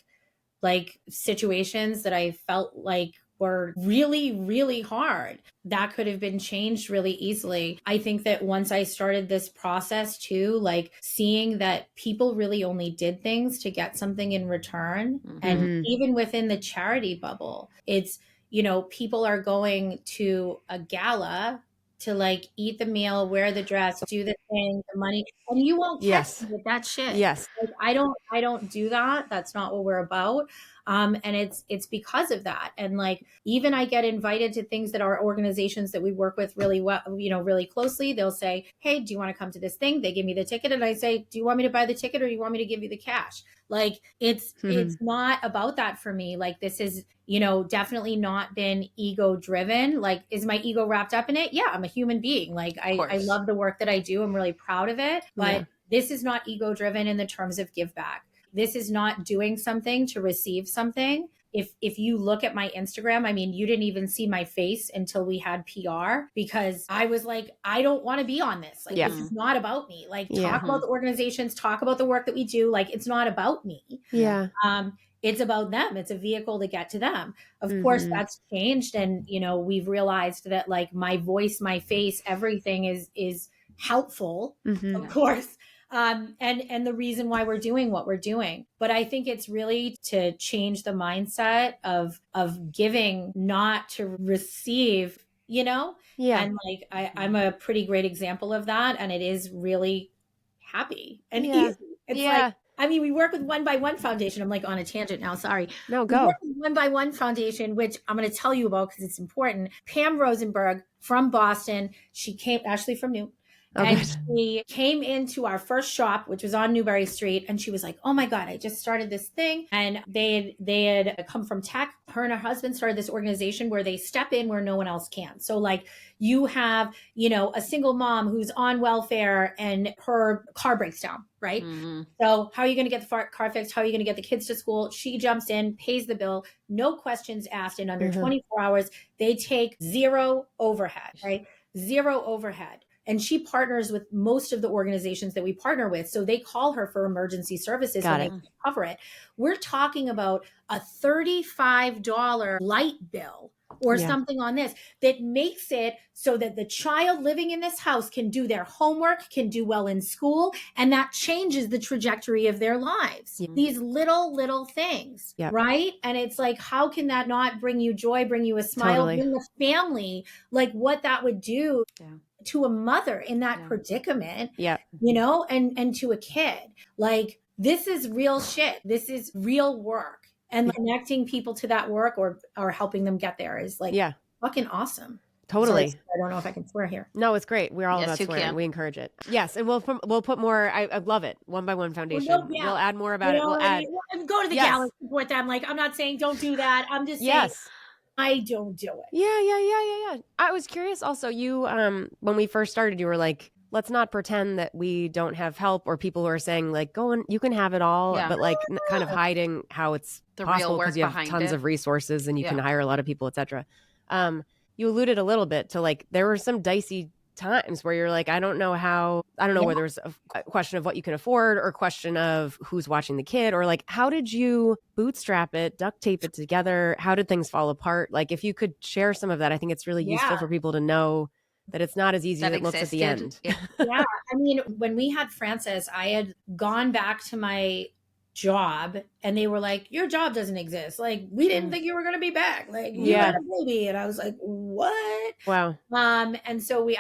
situations that I felt like were really, really hard that could have been changed really easily. I think that once I started this process too, like seeing that people really only did things to get something in return. And even within the charity bubble, it's, you know, people are going to a gala to like eat the meal, wear the dress, do the thing, the money, and you won't catch me with that shit. Yes. Like, I don't do that. That's not what we're about. And it's because of that. And like, even I get invited to things that our organizations that we work with really well, you know, really closely. They'll say, hey, do you want to come to this thing? They give me the ticket. And I say, do you want me to buy the ticket or do you want me to give you the cash? Like it's not about that for me. Like this is, you know, definitely not been ego driven. Like, is my ego wrapped up in it? Yeah, I'm a human being. Like I love the work that I do. I'm really proud of it, but this is not ego driven in the terms of give back. This is not doing something to receive something. If you look at my Instagram, I mean, you didn't even see my face until we had PR because I was like, I don't want to be on this. Like, this is not about me. Like, talk about the organizations, talk about the work that we do. Like, it's not about me. Yeah. It's about them. It's a vehicle to get to them. Of course, that's changed. And, you know, we've realized that like my voice, my face, everything is helpful, of course. And the reason why we're doing what we're doing. But I think it's really to change the mindset of giving, not to receive, you know? Yeah. And like, I'm a pretty great example of that. And it is really happy and easy. It's like, I mean, we work with One by One Foundation. I'm like on a tangent now. Sorry. No, go. We work with One by One Foundation, which I'm going to tell you about because it's important. Pam Rosenberg from Boston. She came, Ashley from Newton. And she came into our first shop, which was on Newbury Street. And she was like, oh my God, I just started this thing. And they had come from tech. Her and her husband started this organization where they step in where no one else can. So like you have, you know, a single mom who's on welfare and her car breaks down, right? So how are you going to get the car fixed? How are you going to get the kids to school? She jumps in, pays the bill, no questions asked. In under 24 hours, they take zero overhead, right? Zero overhead. And she partners with most of the organizations that we partner with. So they call her for emergency services when they cover it. We're talking about a $35 light bill or something on this that makes it so that the child living in this house can do their homework, can do well in school, and that changes the trajectory of their lives. These little things, right? And it's like, how can that not bring you joy, bring you a smile, bring the family, like what that would do to a mother in that predicament, you know, and to a kid. Like, this is real shit. This is real work. and connecting people to that work or helping them get there is like fucking awesome. Totally. Sorry, I don't know if I can swear here. No, it's great. We're all about swearing. We encourage it. Yes, and we'll put more. I love it. One by One Foundation. We'll add more about it. We'll add. Go to the gala support them. Like, I'm not saying don't do that. I'm just saying I don't do it. Yeah. I was curious. Also, you when we first started, you were like, let's not pretend that we don't have help, or people who are saying like, go and you can have it all, but like kind of hiding how it's the possible because you have tons of resources and you can hire a lot of people, etc. You alluded a little bit to like, there were some dicey times where you're like, I don't know whether it's a question of what you can afford or a question of who's watching the kid, or like, how did you bootstrap it, duct tape it together? How did things fall apart? Like, if you could share some of that, I think it's really useful for people to know that it's not as easy as it looks at the end. Yeah. I mean, when we had Francis, I had gone back to my job and they were like, your job doesn't exist. Like, we didn't think you were going to be back. Like, you had a baby. And I was like, what? Wow. And so we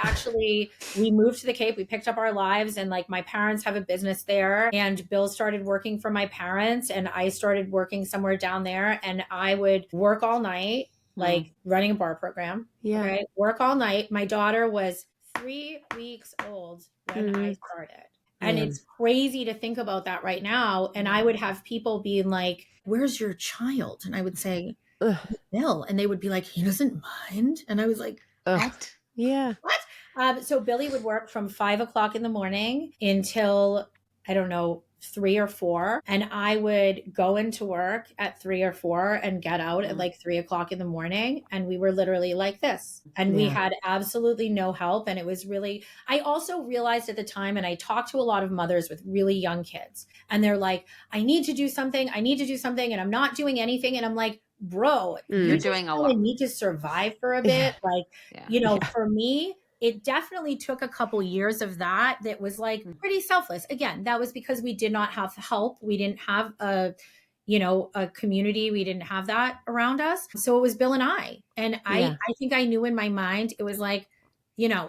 moved to the Cape. We picked up our lives, and like, my parents have a business there, and Bill started working for my parents, and I started working somewhere down there, and I would work all night, like running a bar program. Right? Work all night. My daughter was 3 weeks old when I started. And it's crazy to think about that right now. And I would have people being like, where's your child? And I would say, Bill. And they would be like, he doesn't mind. And I was like, what? Yeah. What? So Billy would work from 5 o'clock in the morning until, I don't know, 3 or 4. And I would go into work at 3 or 4 and get out at like 3 o'clock in the morning. And we were literally like this. And we had absolutely no help. And it was really, I also realized at the time, and I talked to a lot of mothers with really young kids, and they're like, I need to do something. And I'm not doing anything. And I'm like, bro, you're doing a lot. Need to survive for a bit. For me, it definitely took a couple years of that was like pretty selfless. Again, that was because we did not have help. We didn't have a community. We didn't have that around us. So it was Bill and I. And I think I knew in my mind, it was like,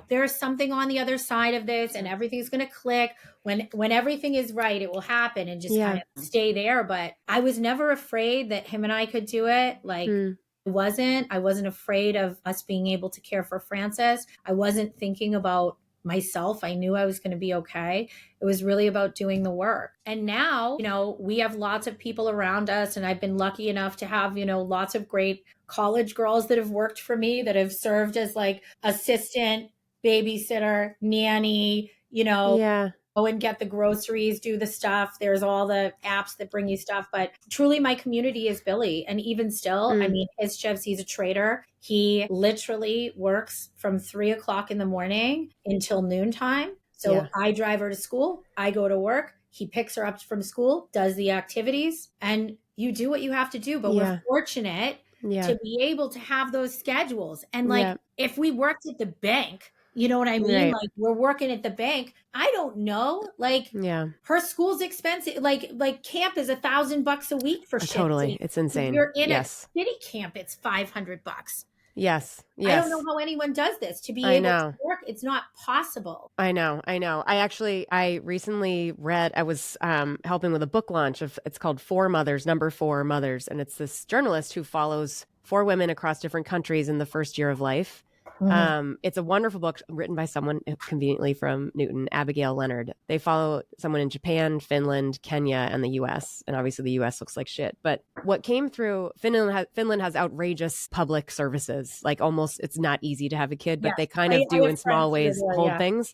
there's something on the other side of this, and everything's going to click. When everything is right, it will happen, and just kind of stay there. But I was never afraid that him and I could do it. Like, I wasn't afraid of us being able to care for Francis. I wasn't thinking about myself. I knew I was going to be okay. It was really about doing the work. And now, we have lots of people around us, and I've been lucky enough to have, lots of great college girls that have worked for me, that have served as like assistant, babysitter, nanny, go and get the groceries, do the stuff. There's all the apps that bring you stuff. But truly, my community is Billy. And even still, I mean, his shifts, he's a trader. He literally works from 3 o'clock in the morning until noontime. So I drive her to school. I go to work. He picks her up from school, does the activities, and you do what you have to do. But we're fortunate to be able to have those schedules. And like, if we worked at the bank, you know what I mean? Right. Like, we're working at the bank. I don't know. Like, her school's expensive. Like camp is $1,000 a week for shit. Totally. It's insane. If you're in a city camp, it's $500. Yes. I don't know how anyone does this. To be able to work, it's not possible. I know. I recently read, I was helping with a book launch it's called 4 Mothers, number 4 Mothers. And it's this journalist who follows 4 women across different countries in the first year of life. It's a wonderful book written by someone conveniently from Newton, Abigail Leonard. They follow someone in Japan, Finland, Kenya, and the US. And obviously the US looks like shit. But what came through, Finland has outrageous public services. Like, almost, it's not easy to have a kid, but they kind of do in small ways hold things.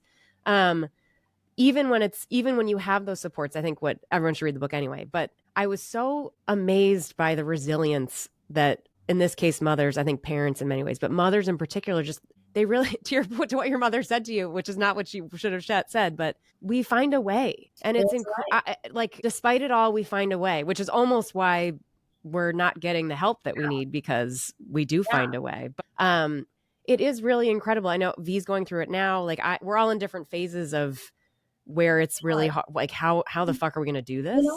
Even when you have those supports, I think everyone should read the book anyway. But I was so amazed by the resilience that, in this case, mothers, I think parents in many ways, but mothers in particular, just, they really, to what your mother said to you, which is not what she should have said, but we find a way. And it's like, despite it all, we find a way, which is almost why we're not getting the help that we need, because we do find a way. But it is really incredible. I know V's going through it now. Like, we're all in different phases of where it's really hard. Like, how the fuck are we going to do this?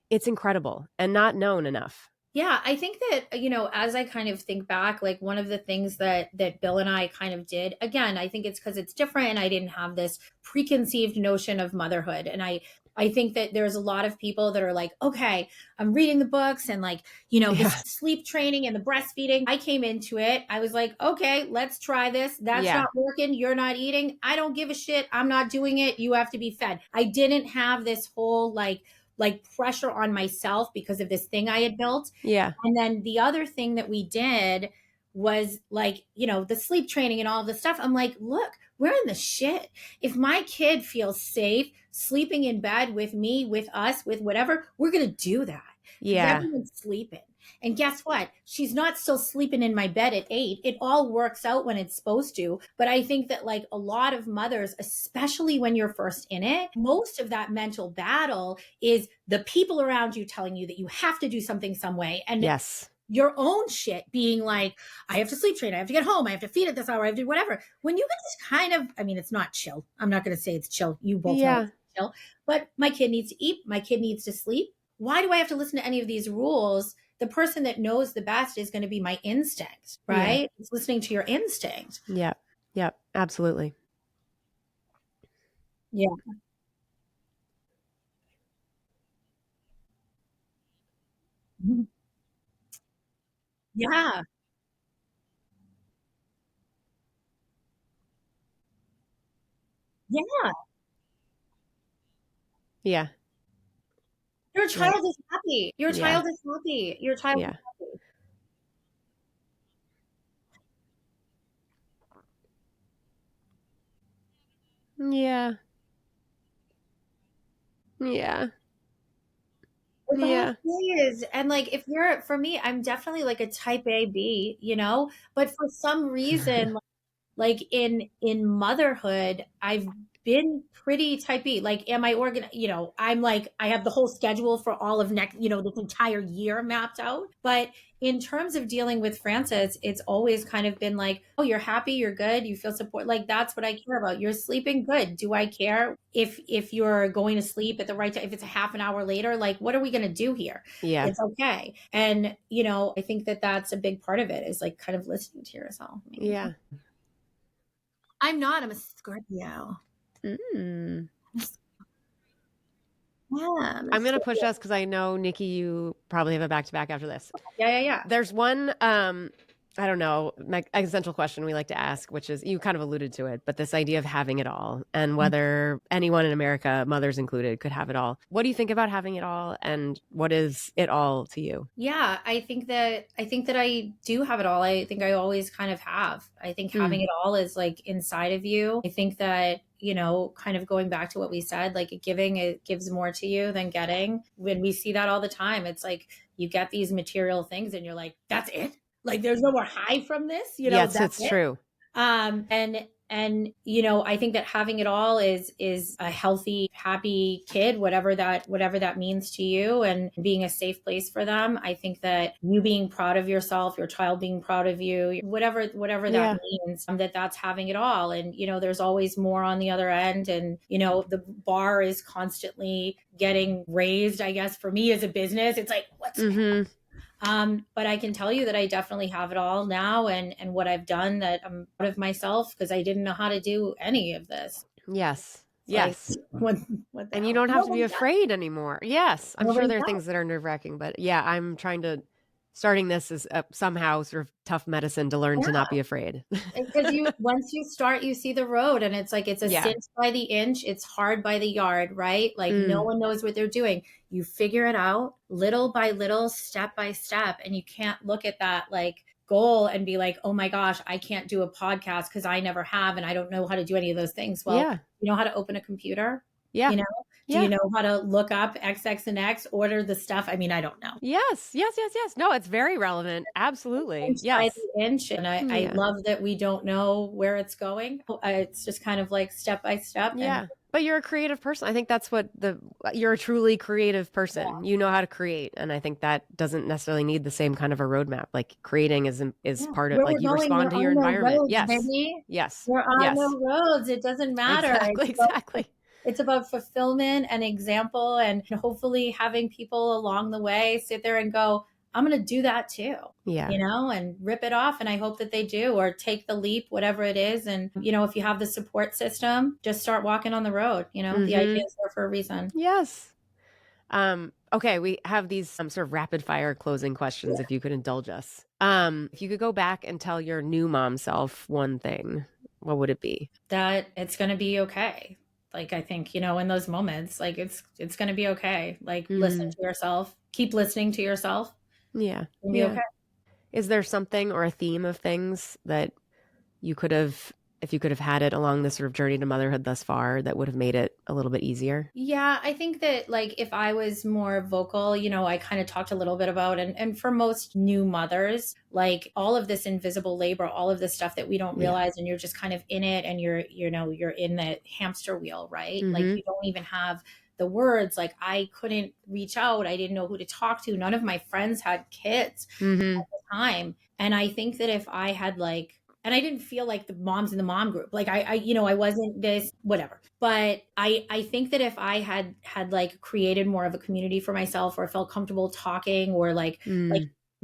It's incredible and not known enough. Yeah, I think that, as I kind of think back, like, one of the things that Bill and I kind of did, again, I think it's because it's different, and I didn't have this preconceived notion of motherhood. And I I think that there's a lot of people that are like, okay, I'm reading the books and like, you know, the sleep training and the breastfeeding. I came into it. I was like, okay, let's try this. That's not working. You're not eating. I don't give a shit. I'm not doing it. You have to be fed. I didn't have this whole like pressure on myself because of this thing I had built. Yeah. And then the other thing that we did was like, you know, the sleep training and all the stuff. I'm like, look, we're in the shit. If my kid feels safe sleeping in bed with me, with us, with whatever, we're going to do that. Yeah. Everyone's sleeping. And guess what? She's not still sleeping in my bed at 8. It all works out when it's supposed to. But I think that like a lot of mothers, especially when you're first in it, most of that mental battle is the people around you telling you that you have to do something some way. And your own shit being like, I have to sleep train. I have to get home. I have to feed at this hour. I have to do whatever. When you can just kind of, I mean, it's not chill. I'm not going to say it's chill. You both know it's chill. But my kid needs to eat. My kid needs to sleep. Why do I have to listen to any of these rules? The person that knows the best is going to be my instinct, right? Yeah. It's listening to your instinct. Yeah. Yeah, absolutely. Yeah. Yeah. Yeah. Yeah. Your child is happy. Your child is happy. Your child is happy. Yeah. Yeah. Yeah. Is. And like, if you're, for me, I'm definitely like a type A, B, you know, but for some reason, like in motherhood, I've been pretty type B. Like, am I you know, I'm like, I have the whole schedule for all of next, you know, this entire year mapped out. But in terms of dealing with Francis, it's always kind of been like, oh, you're happy, you're good, you feel support. Like, that's what I care about. You're sleeping good. Do I care if you're going to sleep at the right time? If it's a half an hour later, like, what are we going to do here? Yeah. It's okay. And, you know, I think that that's a big part of it, is like kind of listening to yourself. Maybe. Yeah. I'm not. I'm a Scorpio. Mm. Yeah. I'm going to push us because I know, Nikki, you probably have a back-to-back after this. Yeah. There's one, I don't know, existential question we like to ask, which is, you kind of alluded to it, but this idea of having it all and whether anyone in America, mothers included, could have it all. What do you think about having it all, and what is it all to you? Yeah, I think that I do have it all. I think I always kind of have. I think having it all is like inside of you. I think that, you know, kind of going back to what we said, like giving, it gives more to you than getting. When we see that all the time, it's like you get these material things and you're like, that's it? Like, there's no more high from this, you know? Yes, it's true. And, you know, I think that having it all is a healthy, happy kid, whatever that means to you, and being a safe place for them. I think that you being proud of yourself, your child being proud of you, whatever that means, that's having it all. And, you know, there's always more on the other end. And, you know, the bar is constantly getting raised, I guess, for me as a business. It's like, what's next? But I can tell you that I definitely have it all now, and what I've done, that I'm proud of myself, because I didn't know how to do any of this. Yes. Like, what and you don't have to be afraid anymore. Yes. I'm sure there are things that are nerve-wracking, but yeah, I'm trying to, starting this is somehow sort of tough medicine to learn to not be afraid. Because once you start, you see the road, and it's like, it's a cinch by the inch, it's hard by the yard, right? Like no one knows what they're doing. You figure it out little by little, step by step. And you can't look at that like goal and be like, oh my gosh, I can't do a podcast because I never have, and I don't know how to do any of those things. Well, you know how to open a computer? Yeah. You know? Do you know how to look up XX and X, order the stuff? I mean, I don't know. Yes. No, it's very relevant. Absolutely. Yes. Inch. And I love that we don't know where it's going. It's just kind of like step by step. Yeah. But you're a creative person. I think that's what you're a truly creative person. Yeah. You know how to create. And I think that doesn't necessarily need the same kind of a roadmap. Like creating is part of, like, you respond to your environment. Roads, yes. Baby. Yes. We're on the roads. It doesn't matter. Exactly. It's about fulfillment and example, and hopefully having people along the way sit there and go, I'm going to do that too. Yeah. And rip it off. And I hope that they do, or take the leap, whatever it is. And, if you have the support system, just start walking on the road. The idea is there for a reason. Yes. Okay, we have these sort of rapid fire closing questions, if you could indulge us. If you could go back and tell your new mom self one thing, what would it be? That it's going to be okay. Like, I think, in those moments, like it's going to be okay. Like, listen to yourself, keep listening to yourself. Yeah. It'll be okay. Is there something or a theme of things that you could have, if you could have had it along this sort of journey to motherhood thus far, that would have made it a little bit easier? Yeah, I think that, like, if I was more vocal, I kind of talked a little bit about, and for most new mothers, like, all of this invisible labor, all of this stuff that we don't realize, and you're just kind of in it, and you're in the hamster wheel, right? Like, you don't even have the words. Like, I couldn't reach out. I didn't know who to talk to. None of my friends had kids at the time. And I think that if I had, like, and I didn't feel like the moms in the mom group, like I wasn't this, whatever. But I think that if I had like created more of a community for myself, or felt comfortable talking, or like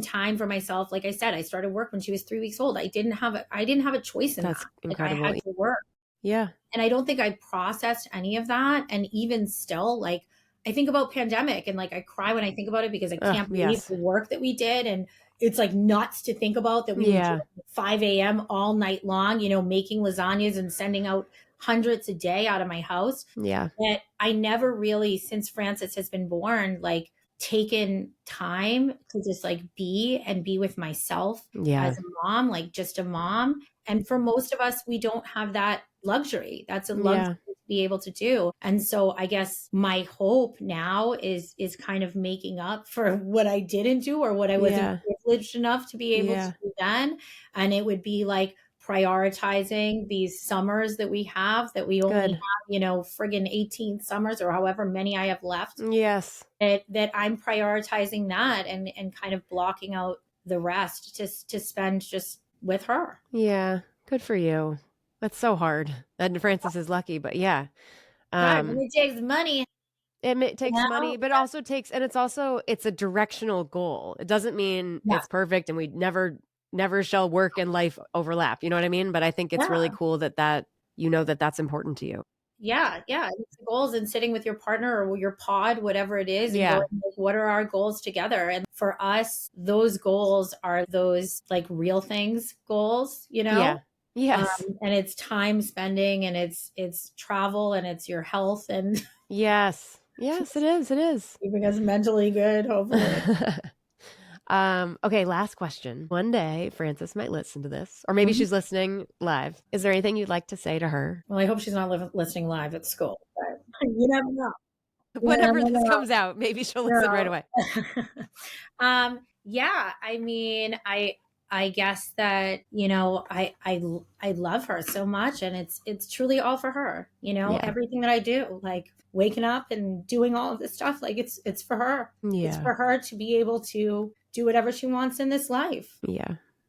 time for myself, like I said, I started work when she was 3 weeks old. I didn't have a choice in That's that. incredible. Like, I had to work. Yeah. And I don't think I processed any of that. And even still, like, I think about pandemic, and like I cry when I think about it, because I can't believe the work that we did. And it's like nuts to think about that we were at 5 a.m. all night long, making lasagnas and sending out hundreds a day out of my house. Yeah. That I never really, since Francis has been born, like, taken time to just like be with myself as a mom, like just a mom. And for most of us, we don't have that luxury. That's a luxury to be able to do. And so I guess my hope now is kind of making up for what I didn't do, or what I wasn't privileged enough to be able to do then. And it would be like prioritizing these summers that we have, that we only have, friggin' 18 summers, or however many I have left. Yes. That I'm prioritizing that, and kind of blocking out the rest to spend just with her. Yeah. Good for you. That's so hard. And Francis is lucky, but yeah. It takes money. It takes money, but also takes, and it's a directional goal. It doesn't mean it's perfect and we never shall work and life overlap. You know what I mean? But I think it's really cool that that's important to you. Yeah. It's the goals, and sitting with your partner or your pod, whatever it is. And going, like, what are our goals together? And for us, those goals are those like real things goals, Yeah. Yes. And it's time spending, and it's travel, and it's your health, and yes, it is. Keeping us mentally good, hopefully. Okay, last question. One day Francis might listen to this, or maybe she's listening live. Is there anything you'd like to say to her? Well, I hope she's not listening live at school, but you never know. Whenever this comes out, maybe she'll listen right away. Yeah, I mean, I guess that, I love her so much, and it's truly all for her, everything that I do, like waking up and doing all of this stuff, like it's for her. It's for her to be able to do whatever she wants in this life.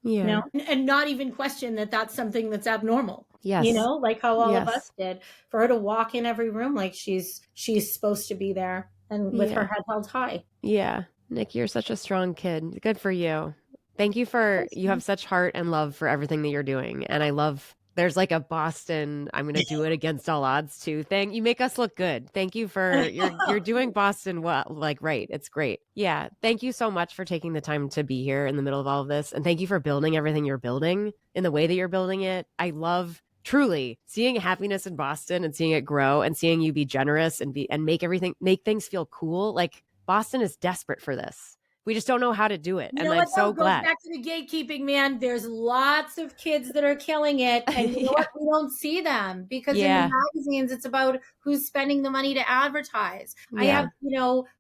And not even question that that's something that's abnormal. Yes. Like how all of us did, for her to walk in every room like she's supposed to be there, and with her head held high. Yeah. Nick, you're such a strong kid. Good for you. Thank you you have such heart and love for everything that you're doing. And I love, there's like a Boston, I'm going to do it against all odds too thing. You make us look good. Thank you for, you're doing Boston well, like, right. It's great. Yeah. Thank you so much for taking the time to be here in the middle of all of this. And thank you for building everything you're building in the way that you're building it. I love truly seeing happiness in Boston and seeing it grow, and seeing you be generous and make things feel cool. Like, Boston is desperate for this. We just don't know how to do it. And I'm so glad. Goes back to the gatekeeping, man. There's lots of kids that are killing it. And you know what? We don't see them, because in the magazines, it's about who's spending the money to advertise. I have,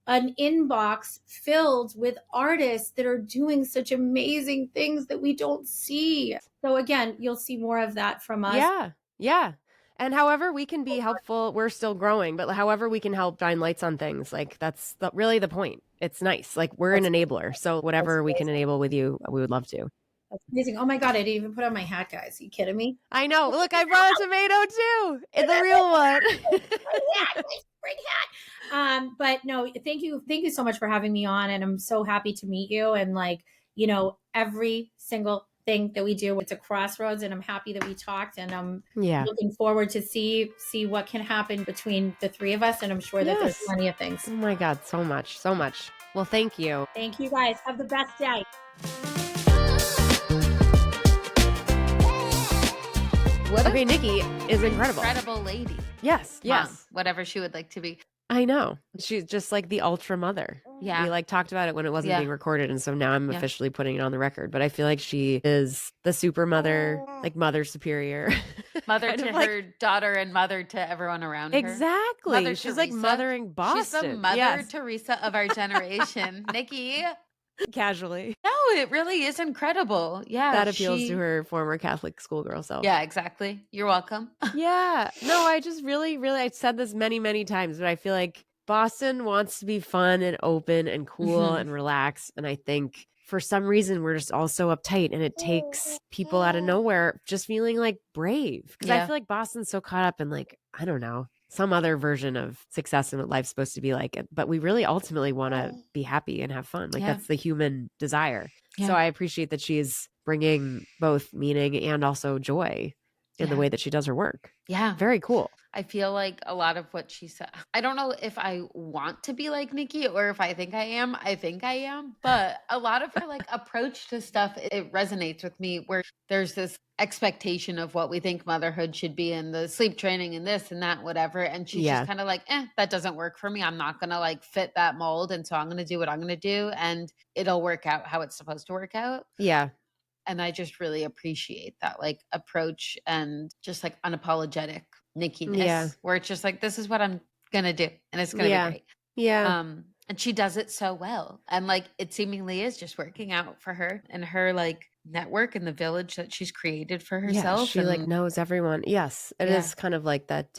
an inbox filled with artists that are doing such amazing things that we don't see. So again, you'll see more of that from us. Yeah. And however we can be helpful, we're still growing, but however we can help shine lights on things, like, that's really the point. It's nice. Like, we're an enabler. So whatever we can enable with you, we would love to. That's amazing. Oh my God, I didn't even put on my hat, guys. Are you kidding me? I know. Look, I brought a tomato too. It's the real one. Great hat. But no, thank you so much for having me on, and I'm so happy to meet you. And like, you know, every single thing that we do, it's a crossroads, and I'm happy that we talked, and I'm looking forward to see what can happen between the three of us, and I'm sure that there's plenty of things. Oh my God, so much. Well, thank you. Thank you guys. Have the best day. Okay, Nicky is incredible. Incredible lady. Yes. Mom, whatever she would like to be. I know. She's just like the ultra mother. Yeah. We like talked about it when it wasn't being recorded. And so now I'm officially putting it on the record. But I feel like she is the super mother, like mother superior. Mother to her daughter and mother to everyone around her. Exactly. Mother She's Teresa. like mothering Boston. She's the Mother Teresa of our generation. Nicky. Casually. No, it really is incredible. Yeah. That appeals to her former Catholic schoolgirl self. Yeah, exactly. You're welcome. Yeah. No, I just really, I said this many, many times, but I feel like Boston wants to be fun and open and cool and relaxed. And I think for some reason we're just all so uptight, and it takes people out of nowhere just feeling like brave. Because I feel like Boston's so caught up in like, I don't know, some other version of success and what life's supposed to be like. But we really ultimately want to be happy and have fun. Like that's the human desire. Yeah. So I appreciate that she's bringing both meaning and also joy in the way that she does her work. Yeah. Very cool. I feel like a lot of what she said, I don't know if I want to be like Nicky or if I think I am. I think I am. But a lot of her like approach to stuff, it resonates with me, where there's this expectation of what we think motherhood should be, and the sleep training and this and that, whatever. And she's just kind of like, that doesn't work for me. I'm not going to like fit that mold. And so I'm going to do what I'm going to do, and it'll work out how it's supposed to work out. Yeah. And I just really appreciate that like approach and just like unapologetic Nicky-ness, where it's just like, this is what I'm going to do, and it's going to be great. Yeah. And she does it so well. And like, it seemingly is just working out for her and her like network and the village that she's created for herself. Yeah, she like knows everyone. Yes, it is kind of like that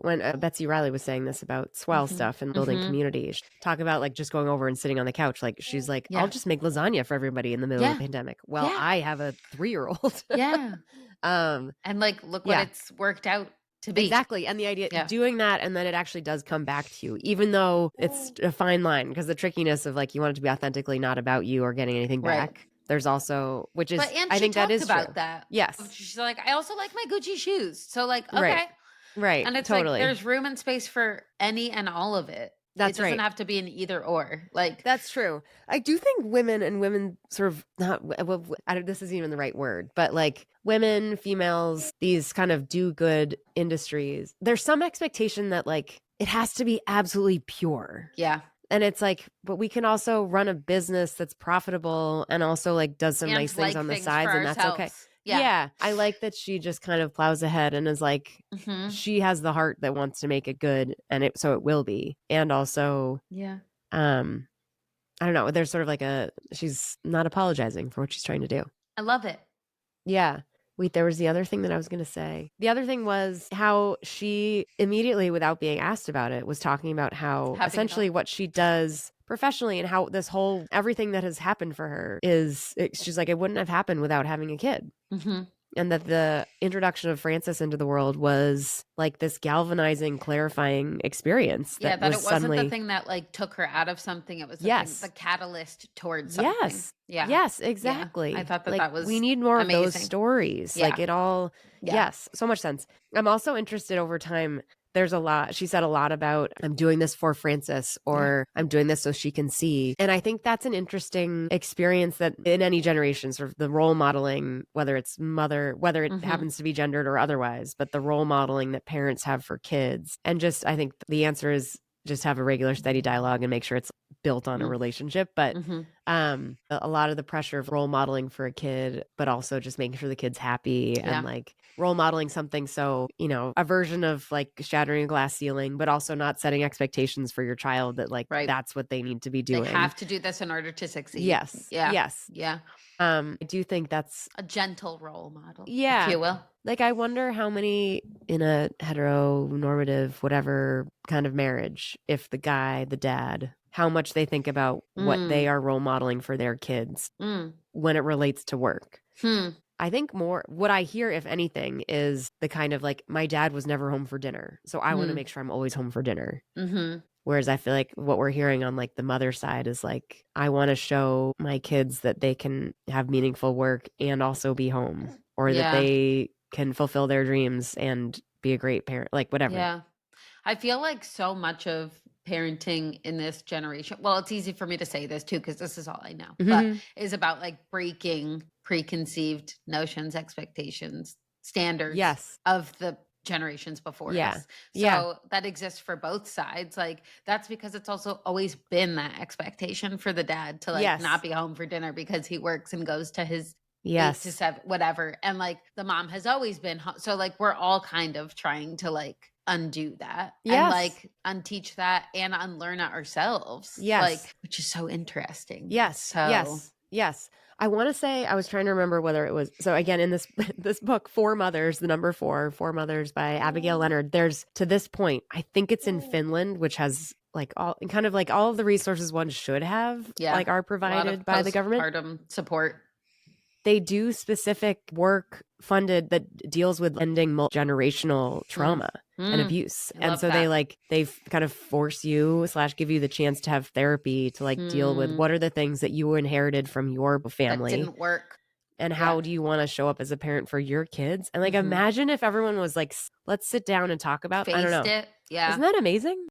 when Betsy Riley was saying this about swell stuff and building community. Talk about like just going over and sitting on the couch. Like she's like, I'll just make lasagna for everybody in the middle of the pandemic. Well, I have a 3-year-old. And like, look what it's worked out to be. Exactly. And the idea doing that, and then it actually does come back to you, even though it's a fine line, because the trickiness of like, you want it to be authentically not about you or getting anything back. There's also, which is, I think that is about true. That. Yes. She's like, I also like my Gucci shoes. So like, okay. Right. And it's totally. like, there's room and space for any and all of it. That's right. It doesn't have to be an either or. Like, that's true. I do think women sort of this isn't even the right word, but like women, females, these kind of do good industries, there's some expectation that like it has to be absolutely pure. Yeah. And it's like, but we can also run a business that's profitable and also like does some nice things on the sides, and that's okay. Yeah. I like that she just kind of plows ahead and is like, she has the heart that wants to make it good, and so it will be. And also, I don't know, there's sort of like she's not apologizing for what she's trying to do. I love it. Yeah. Wait, there was the other thing that I was going to say. The other thing was how she immediately, without being asked about it, was talking about how essentially what she does professionally and how everything that has happened for her she's like, it wouldn't have happened without having a kid. And that the introduction of Francis into the world was like this galvanizing, clarifying experience. That it wasn't the thing that like took her out of something. It was the catalyst towards something. Yes, exactly. Yeah. I thought like, that was we need more amazing. of those stories. Like it all, so much sense. I'm also interested over time. There's a lot. She said a lot about, I'm doing this for Francis, or I'm doing this so she can see. And I think that's an interesting experience that in any generation, sort of the role modeling, whether it happens to be gendered or otherwise, but the role modeling that parents have for kids. And just, I think the answer is just have a regular steady dialogue and make sure it's built on a relationship. But a lot of the pressure of role modeling for a kid, but also just making sure the kid's happy and like role modeling something. So, a version of like shattering a glass ceiling, but also not setting expectations for your child that like, that's what they need to be doing. They have to do this in order to succeed. Yes. Yeah. Yes. Yeah. I do think that's a gentle role model. Yeah. If you will. Like, I wonder how many in a heteronormative, whatever kind of marriage, if the guy, the dad, how much they think about what they are role modeling for their kids when it relates to work. I think more what I hear, if anything, is the kind of like, my dad was never home for dinner, so I want to make sure I'm always home for dinner. Whereas I feel like what we're hearing on like the mother side is like, I want to show my kids that they can have meaningful work and also be home, or that they can fulfill their dreams and be a great parent, like whatever. Yeah. I feel like so much of parenting in this generation, well, it's easy for me to say this too, because this is all I know, but is about like breaking preconceived notions, expectations, standards of the generations before us. So that exists for both sides. Like, that's because it's also always been that expectation for the dad to like not be home for dinner because he works and goes to his 8 to 7, whatever. And like the mom has always been home. So like we're all kind of trying to like undo that and like unteach that and unlearn it ourselves. Like, which is so interesting. Yes. I want to say, I was trying to remember whether it was, so again, in this book, Four Mothers, the number Four Mothers by Abigail Leonard, there's, to this point, I think it's in Finland, which has like all of the resources one should have, like are provided by the government. Postpartum support. They do specific work funded that deals with ending generational trauma and abuse. And so they kind of force you / give you the chance to have therapy to like deal with what are the things that you inherited from your family that didn't work. And how do you want to show up as a parent for your kids? And like, imagine if everyone was like, let's sit down and talk about, I don't know. Isn't that amazing?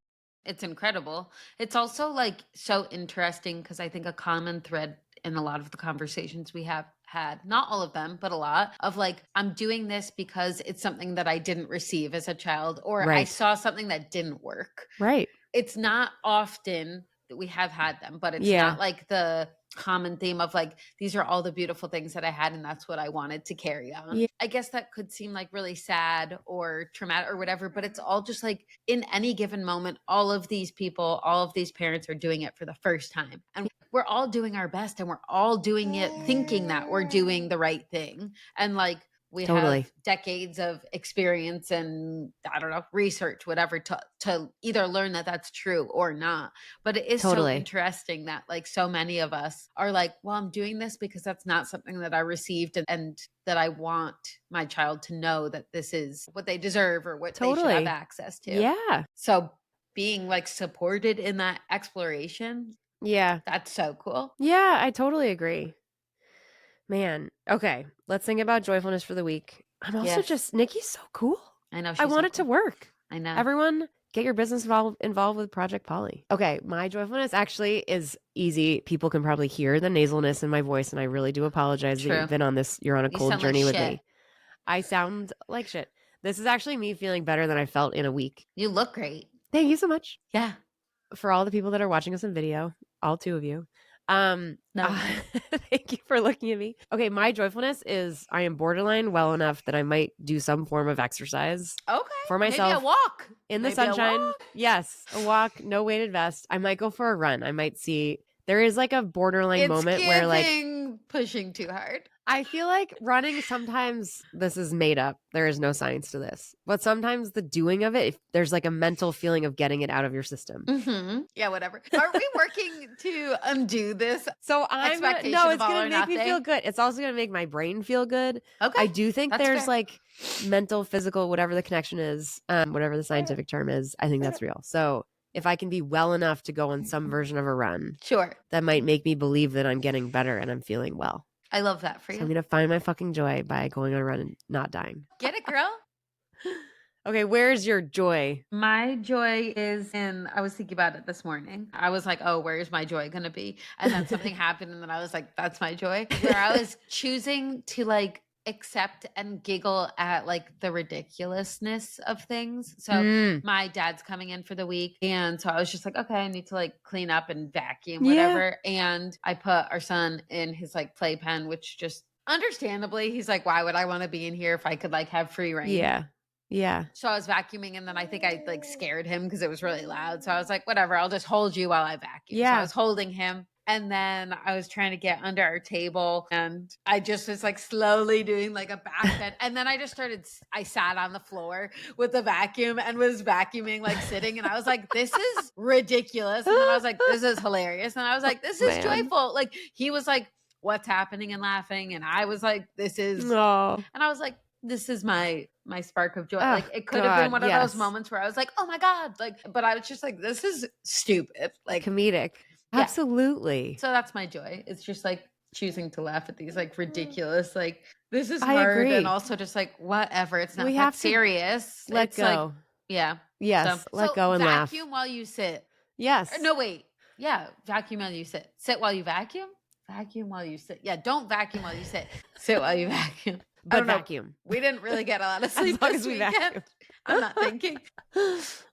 It's incredible. It's also like so interesting because I think a common thread in a lot of the conversations we have had, not all of them, but a lot of like, I'm doing this because it's something that I didn't receive as a child, or I saw something that didn't work. Right. It's not often that we have had them, but it's not like the common theme of like, these are all the beautiful things that I had and that's what I wanted to carry on. I guess that could seem like really sad or traumatic or whatever, but it's all just like in any given moment, all of these people, all of these parents are doing it for the first time. And we're all doing our best and we're all doing it thinking that we're doing the right thing. And like, we have decades of experience and I don't know, research, whatever, to either learn that that's true or not. But it is so interesting that like so many of us are like, well, I'm doing this because that's not something that I received and that I want my child to know that this is what they deserve or what they should have access to. Yeah. So being like supported in that exploration. Yeah. That's so cool. Yeah, I totally agree. Man. Okay. Let's think about joyfulness for the week. I'm also just, Nikki's so cool. I know. I want it to work. I know. Everyone get your business involved with Project Paulie. Okay. My joyfulness actually is easy. People can probably hear the nasalness in my voice. And I really do apologize that you've been on this. You're on a cold journey with me. I sound like shit. This is actually me feeling better than I felt in a week. You look great. Thank you so much. Yeah. For all the people that are watching us in video, all 2 of you. Thank you for looking at me. Okay, my joyfulness is I am borderline well enough that I might do some form of exercise. For myself. Maybe a walk in the sunshine. Yes, a walk, no weighted vest. I might go for a run. I might see. There is like a borderline moment where like pushing too hard. I feel like running sometimes, this is made up. There is no science to this. But sometimes the doing of it, if there's like a mental feeling of getting it out of your system. Yeah, whatever. Are we working to undo this? So it's going to make me feel good. It's also going to make my brain feel good. Okay. I do think there's like mental, physical, whatever the connection is, whatever the scientific term is, I think that's real. So if I can be well enough to go on some version of a run, that might make me believe that I'm getting better and I'm feeling well. I love that for you. So I'm going to find my fucking joy by going on a run and not dying. Get it, girl? Okay, where's your joy? My joy is I was thinking about it this morning. I was like, oh, where's my joy going to be? And then something happened and then I was like, that's my joy. Where I was choosing to like accept and giggle at like the ridiculousness of things. So my dad's coming in for the week. And so I was just like, okay, I need to like clean up and vacuum, whatever. And I put our son in his like playpen, which just understandably, he's like, why would I want to be in here if I could like have free reign? Yeah. So I was vacuuming and then I think I like scared him because it was really loud. So I was like, whatever, I'll just hold you while I vacuum. So I was holding him. And then I was trying to get under our table and I just was like slowly doing like a back bend. And then I sat on the floor with the vacuum and was vacuuming, like sitting. And I was like, this is ridiculous. And then I was like, this is hilarious. And I was like, this is joyful. Like he was like, what's happening, and laughing. And I was like, this is, and I was like, this is my spark of joy. Like it could have been one of those moments where I was like, oh my God. Like, but I was just like, this is stupid. Like comedic. Yeah. Absolutely. So that's my joy. It's just like choosing to laugh at these like ridiculous, like this is hard. And also just like, whatever. It's not that serious. Let go. Like, yeah. Yes. Let go and laugh. Vacuum while you sit. Yes. No, wait. Yeah. Vacuum while you sit. Sit while you vacuum. Vacuum while you sit. Yeah. Don't vacuum while you sit. Sit while you vacuum. But vacuum. We didn't really get a lot of sleep this weekend. I'm not thinking.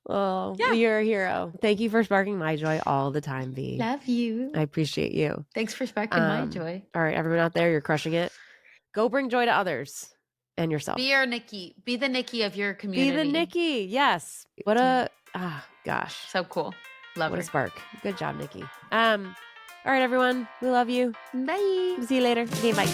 Oh, you're a hero. Thank you for sparking my joy all the time, V. Love you. I appreciate you. Thanks for sparking my joy. All right, everyone out there, you're crushing it. Go bring joy to others and yourself. Be your Nicky. Be the Nicky of your community. Be the Nicky. Yes. What a gosh. So cool. Love what her. A spark. Good job, Nicky. All right, everyone. We love you. Bye. See you later. Okay, bye.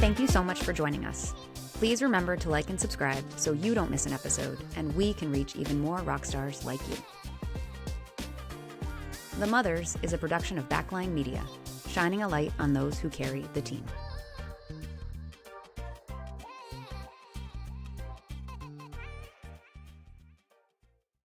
Thank you so much for joining us. Please remember to like and subscribe so you don't miss an episode and we can reach even more rock stars like you. The Mothers is a production of Backline Media, shining a light on those who carry the team.